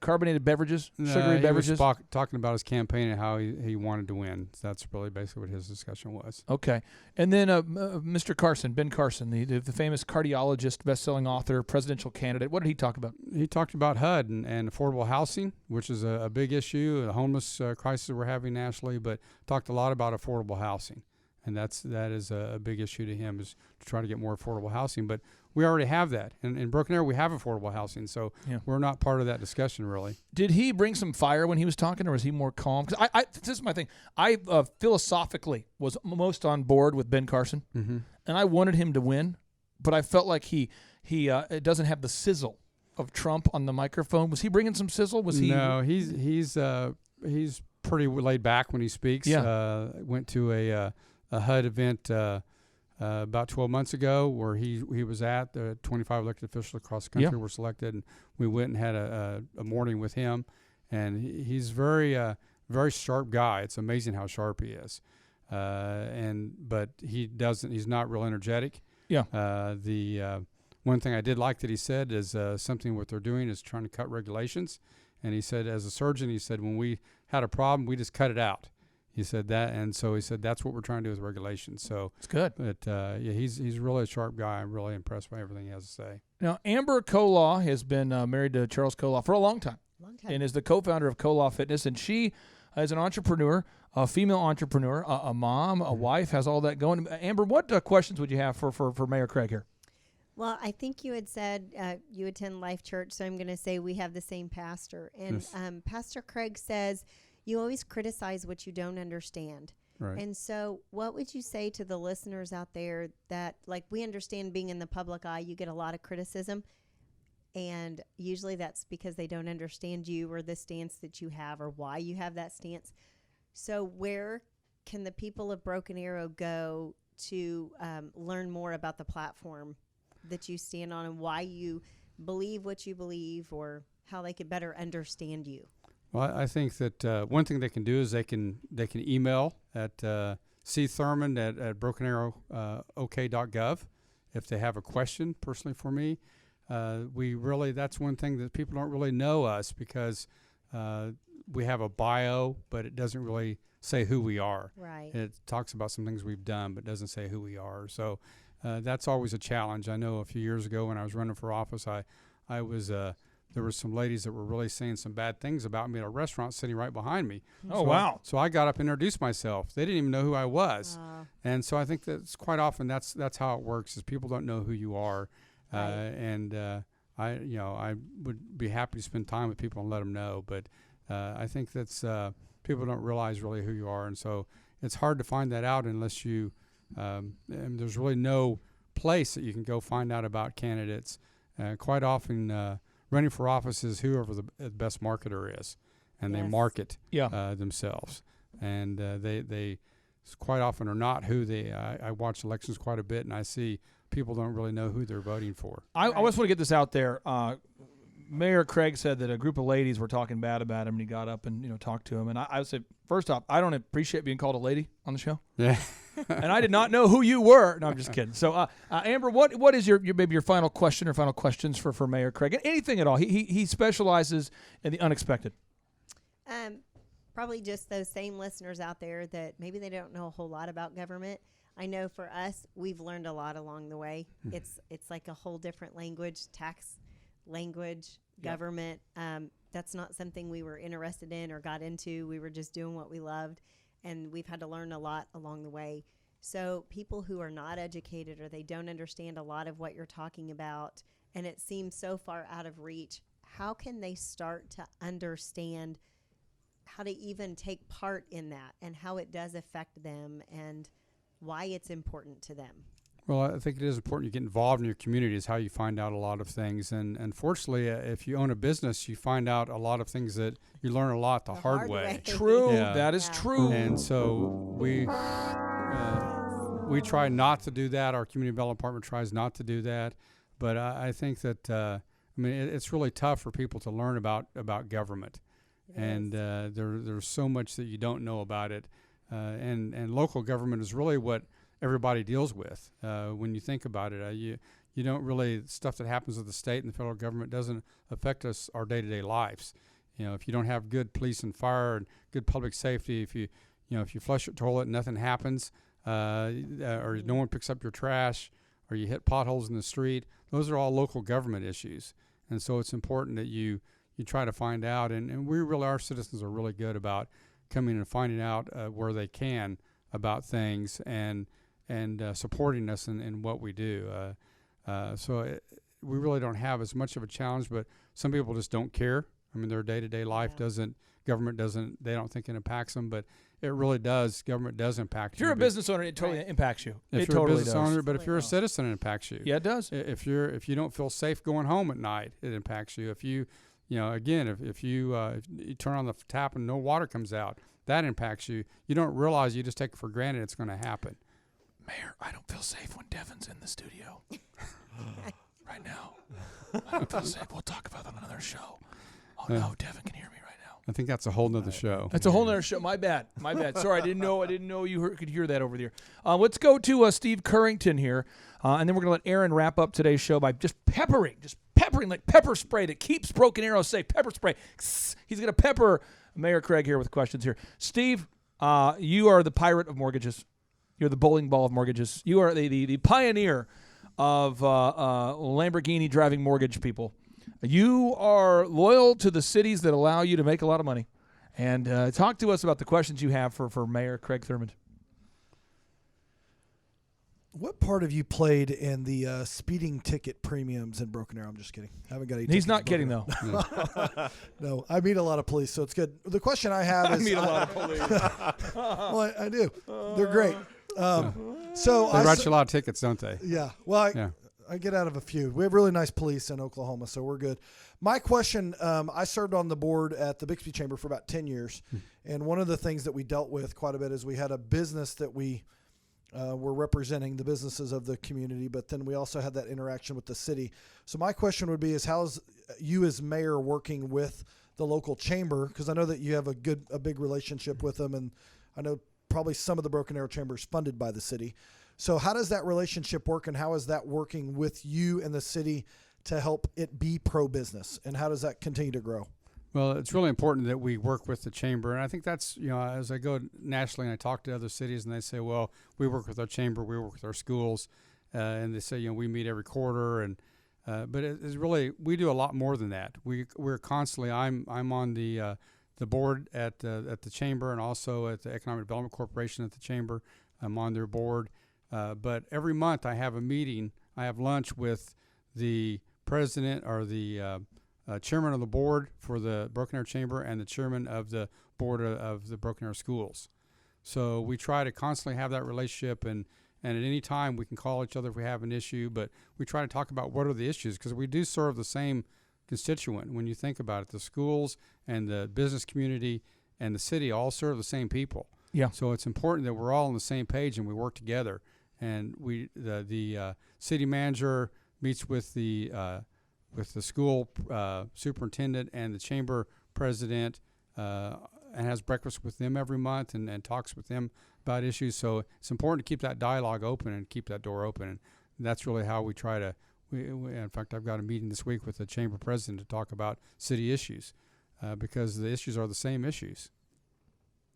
carbonated beverages, sugary beverages? He was talking about his campaign and how he wanted to win. So that's really basically what his discussion was. Okay. And then Mr. Carson, Ben Carson, the famous cardiologist, best-selling author, presidential candidate. What did he talk about? He talked about HUD and affordable housing, which is a big issue, the homeless crisis we're having nationally, but talked a lot about affordable housing. And that is a big issue to him, is to try to get more affordable housing. But we already have that. In Broken Arrow, we have affordable housing, so we're not part of that discussion, really. Did he bring some fire when he was talking, or was he more calm? Because this is my thing. I philosophically was most on board with Ben Carson, and I wanted him to win, but I felt like he it doesn't have the sizzle of Trump on the microphone. Was he bringing some sizzle? Was he? No, he's pretty laid back when he speaks. Yeah. Went to a HUD event about 12 months ago, where he was at. The 25 elected officials across the country were selected, and we went and had a morning with him. And he's very sharp guy. It's amazing how sharp he is. But he's not real energetic. Yeah. The one thing I did like that he said is something what they're doing is trying to cut regulations. And he said, as a surgeon, when we had a problem, we just cut it out. He said that, and so he said that's what we're trying to do with regulations. So it's good. But he's really a sharp guy. I'm really impressed by everything he has to say. Now, Amber Kolaw has been married to Charles Kolaw for a long time, and is the co-founder of Kolaw Fitness. And she is an entrepreneur, a female entrepreneur, a mom, a wife, has all that going. Amber, what questions would you have for Mayor Craig here? Well, I think you had said you attend Life Church, so I'm going to say we have the same pastor. And Pastor Craig says, you always criticize what you don't understand. Right. And so what would you say to the listeners out there that, like, we understand being in the public eye, you get a lot of criticism, and usually that's because they don't understand you or the stance that you have or why you have that stance. So where can the people of Broken Arrow go to learn more about the platform that you stand on and why you believe what you believe, or how they could better understand you? Well, I think that one thing they can do is they can email at cthurmond at brokenarrowok.gov if they have a question personally for me. That's one thing that people don't really know us, because we have a bio, but it doesn't really say who we are. Right. It talks about some things we've done, but doesn't say who we are. So that's always a challenge. I know a few years ago when I was running for office, I was there were some ladies that were really saying some bad things about me at a restaurant sitting right behind me. Oh, wow. So I got up and introduced myself. They didn't even know who I was. And so I think that's quite often that's how it works, is people don't know who you are. And I would be happy to spend time with people and let them know. But I think that's people don't realize really who you are. And so it's hard to find that out unless you and there's really no place that you can go find out about candidates. Quite often running for office is whoever the best marketer is, and they market themselves. And they quite often are not who they. I watch elections quite a bit, and I see people don't really know who they're voting for. I just want to get this out there. Mayor Craig said that a group of ladies were talking bad about him, and he got up and talked to him. And I would say, first off, I don't appreciate being called a lady on the show. Yeah. And I did not know who you were. No, I'm just kidding. So, Amber, what is your maybe your final question or final questions for Mayor Craig? Anything at all? He specializes in the unexpected. Probably just those same listeners out there that maybe they don't know a whole lot about government. I know for us, we've learned a lot along the way. It's like a whole different language, tax language, government. That's not something we were interested in or got into. We were just doing what we loved, and we've had to learn a lot along the way. So people who are not educated or they don't understand a lot of what you're talking about, and it seems so far out of reach, how can they start to understand how to even take part in that and how it does affect them and why it's important to them? Well, I think it is important you get involved in your community is how you find out a lot of things. And fortunately, if you own a business, you find out a lot of things that you learn a lot the hard way. True. Yeah. That is true. And so we try not to do that. Our community development department tries not to do that. But I think that, it's really tough for people to learn about government. And there's so much that you don't know about it. And local government is really what everybody deals with. When you think about it, you don't really, stuff that happens with the state and the federal government doesn't affect our day-to-day lives. If you don't have good police and fire and good public safety, if you flush your toilet and nothing happens, or no one picks up your trash, or you hit potholes in the street, those are all local government issues. And so it's important that you try to find out. And our citizens are really good about coming and finding out where they can about things and supporting us in what we do. We really don't have as much of a challenge, but some people just don't care. Their day-to-day life government doesn't, they don't think it impacts them, but it really does. Government does impact you. If you're a business owner, it totally impacts you. If you're totally a business owner, but if you're a citizen, it impacts you. Yeah, it does. If you don't feel safe going home at night, it impacts you. If you turn on the tap and no water comes out, that impacts you. You don't realize, you just take it for granted it's going to happen. Mayor, I don't feel safe when Devin's in the studio right now. I don't feel safe. We'll talk about that on another show. Oh, no, Devin can hear me right now. I think that's a whole nother show. That's a whole nother show. My bad. Sorry, I didn't know you could hear that over there. Let's go to Steve Currington here, and then we're going to let Aaron wrap up today's show by just peppering like pepper spray that keeps Broken Arrow safe. Pepper spray. He's going to pepper Mayor Craig here with questions here. Steve, you are the pirate of mortgages. You're the bowling ball of mortgages. You are the pioneer of Lamborghini driving mortgage people. You are loyal to the cities that allow you to make a lot of money. And talk to us about the questions you have for Mayor Craig Thurmond. What part have you played in the speeding ticket premiums in Broken Arrow? I'm just kidding. I haven't got any. He's not kidding, though. No, I meet a lot of police, so it's good. The question I have is... I meet a lot of police. Well, I do. They're great. So they write you a lot of tickets, don't they? Yeah. Well, I get out of a few. We have really nice police in Oklahoma, so we're good. My question, I served on the board at the Bixby Chamber for about 10 years, and one of the things that we dealt with quite a bit is we had a business that we were representing, the businesses of the community, but then we also had that interaction with the city. So my question would be how's you as mayor working with the local chamber? Because I know that you have a big relationship with them, and I know probably some of the Broken Arrow Chamber is funded by the city. So how does that relationship work, and how is that working with you and the city to help it be pro-business, and how does that continue to grow? Well, it's really important that we work with the chamber, and I think that's, as I go nationally and I talk to other cities and they say, well, we work with our chamber, we work with our schools, and they say, we meet every quarter, and But it's really, we do a lot more than that. We're constantly. I'm on the board at the chamber and also at the Economic Development Corporation at the chamber. I'm on their board. But every month I have a meeting. I have lunch with the president or the chairman of the board for the Broken Arrow Chamber and the chairman of the board of the Broken Arrow Schools. So we try to constantly have that relationship, and at any time we can call each other if we have an issue, but we try to talk about what are the issues, because we do serve the same constituent. When you think about it, the schools and the business community and the city all serve the same people. Yeah. So it's important that we're all on the same page and we work together. And the city manager meets with the school superintendent and the chamber president and has breakfast with them every month and talks with them about issues. So it's important to keep that dialogue open and keep that door open. And that's really how we try to. In fact, I've got a meeting this week with the chamber president to talk about city issues because the issues are the same issues.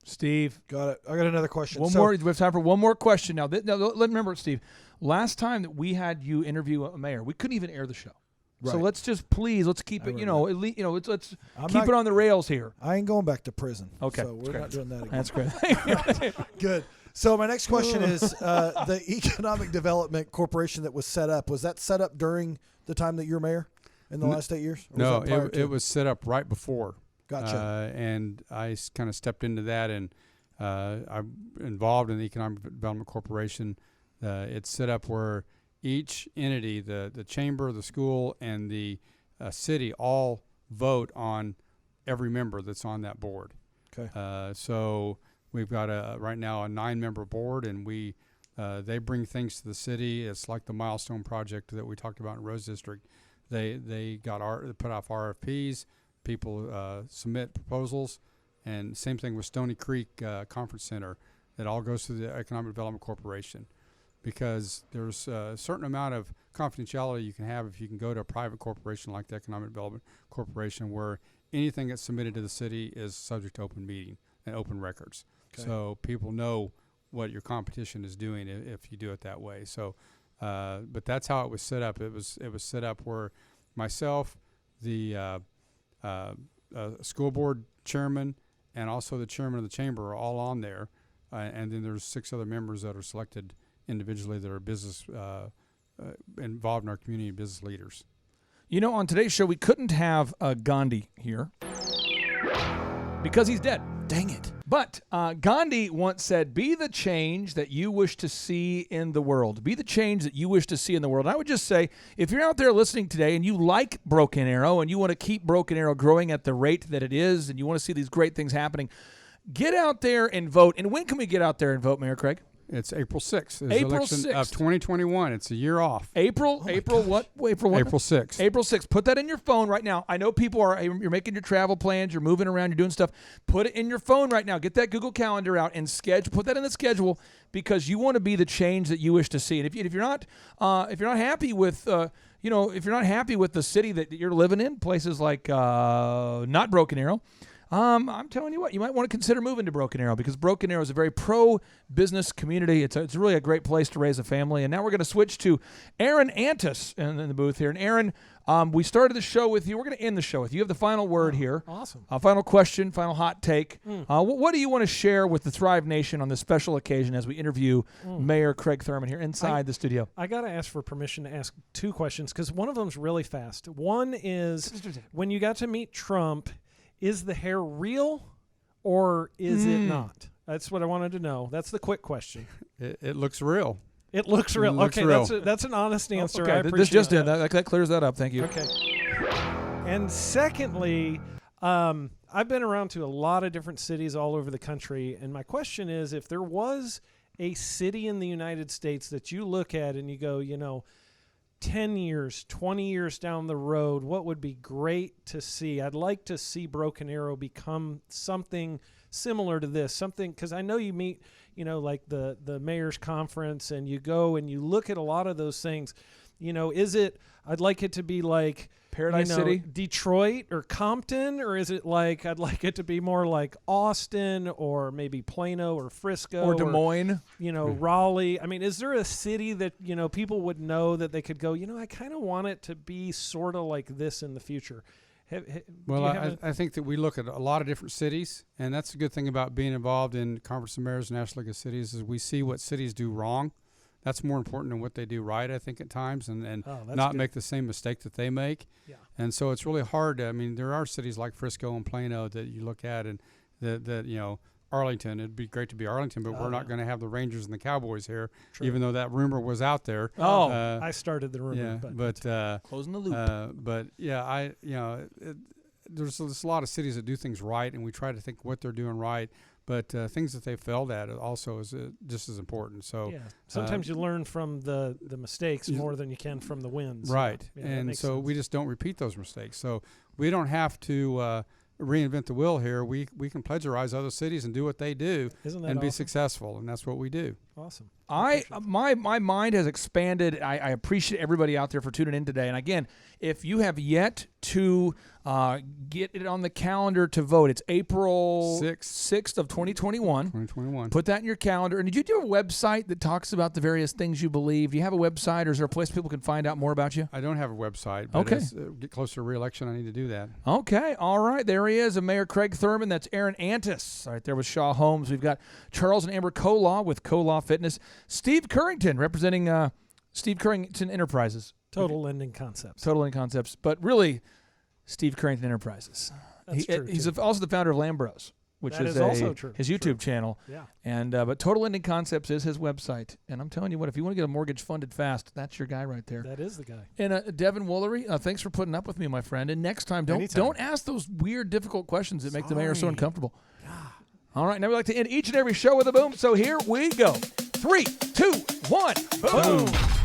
Steve. Got it. I got another question. One more. We have time for one more question now. Remember, Steve, last time that we had you interview a mayor, we couldn't even air the show. Right. So let's just let's keep it. Let's I'm keep not- it on the rails here. I ain't going back to prison. Okay. So we're not doing that again. That's great. Good. So my next question is the Economic Development Corporation that was set up, was that set up during the time that you're mayor in the last 8 years? Or No, was that prior to? it was set up right before. Gotcha. And I kind of stepped into that, and I'm involved in the Economic Development Corporation. It's set up where each entity, the chamber, the school, and the city all vote on every member that's on that board. Okay. So we've got right now a 9-member board, and they bring things to the city. It's like the Milestone project that we talked about in Rose District. They put off RFPs. People submit proposals, and same thing with Stony Creek Conference Center. It all goes through the Economic Development Corporation, because there's a certain amount of confidentiality you can have if you can go to a private corporation like the Economic Development Corporation, where anything that's submitted to the city is subject to open meeting and open records. Okay. So people know what your competition is doing if you do it that way. So, but that's how it was set up. It was set up where myself, the school board chairman, and also the chairman of the chamber are all on there, and then there's 6 other members that are selected individually that are business involved in our community, business leaders. On today's show, we couldn't have Gandhi here because he's dead. Dang it. But Gandhi once said, "Be the change that you wish to see in the world. Be the change that you wish to see in the world." And I would just say, if you're out there listening today and you like Broken Arrow and you want to keep Broken Arrow growing at the rate that it is, and you want to see these great things happening, get out there and vote. And when can we get out there and vote, Mayor Craig? It's April 6th. It's April election 6th. of 2021. It's a year off. April what? April what? April 6th. April 6th. Put that in your phone right now. I know you're making your travel plans, you're moving around, you're doing stuff. Put it in your phone right now. Get that Google Calendar out and put that in the schedule, because you want to be the change that you wish to see. And if you're not happy with if you're not happy with the city that you're living in, places like not Broken Arrow, I'm telling you what, you might want to consider moving to Broken Arrow, because Broken Arrow is a very pro-business community. It's really a great place to raise a family. And now we're going to switch to Aaron Antis in the booth here. And Aaron, we started the show with you. We're going to end the show with you. You have the final word here. Awesome. Final question, final hot take. What do you want to share with the Thrive Nation on this special occasion as we interview Mayor Craig Thurmond here inside the studio? I got to ask for permission to ask 2 questions, because one of them's really fast. One is, when you got to meet Trump, is the hair real or is it not? That's what I wanted to know. That's the quick question. It looks real. It looks real. It looks okay, real. that's an honest answer. Okay, I this appreciate just that. did. That clears that up. Thank you. Okay. And secondly, I've been around to a lot of different cities all over the country, and my question is, if there was a city in the United States that you look at and you go, 10 years, 20 years down the road, what would be great to see? I'd like to see Broken Arrow become something similar to this, because I know you meet, like the mayor's conference, and you go and you look at a lot of those things. Is it? I'd like it to be like Paradise City? Detroit or Compton, or is it like I'd like it to be more like Austin or maybe Plano or Frisco Or Des Moines. Raleigh. I mean, is there a city that people would know that they could go? I kind of want it to be sort of like this in the future. Well, I think that we look at a lot of different cities, and that's a good thing about being involved in Conference of Mayors and National League of Cities is we see what cities do wrong. That's more important than what they do right, I think, at times, and not good. make the same mistake that they make. Yeah. And so it's really hard. I mean, there are cities like Frisco and Plano that you look at, and that Arlington. It'd be great to be Arlington, but we're not going to have the Rangers and the Cowboys here, even though that rumor was out there. I started the rumor. Yeah, but closing the loop. but yeah, there's a lot of cities that do things right, and we try to think what they're doing right. But things that they failed at also is just as important. So sometimes you learn from the mistakes more than you can from the wins. Right, and so sense. we just don't repeat those mistakes. So we don't have to reinvent the wheel here. We can plagiarize other cities and do what they do and be successful, and that's what we do. Awesome. My mind has expanded. I appreciate everybody out there for tuning in today. And again, if you have yet to get it on the calendar to vote, it's April 6th of 2021. 2021. Put that in your calendar. And did you do a website that talks about the various things you believe? Do you have a website, or is there a place people can find out more about you? I don't have a website, but as get closer to re-election, I need to do that. Okay, all right. There he is, Mayor Craig Thurmond. That's Aaron Antis right there with Shaw Holmes. We've got Charles and Amber Kolaw with Kolaw Fitness. Steve Currington representing Steve Currington Enterprises. Total Lending Concepts. Total Lending Concepts. But really, Steve Currington Enterprises. That's true. He's also the founder of Lambros, which that is also true. his YouTube channel. Yeah. And but Total Lending Concepts is his website. And I'm telling you what, if you want to get a mortgage funded fast, that's your guy right there. That is the guy. And Devin Woolery, thanks for putting up with me, my friend. And next time, don't ask those weird, difficult questions that make the mayor so uncomfortable. All right, now we like to end each and every show with a boom. So here we go. 3, 2, 1, boom.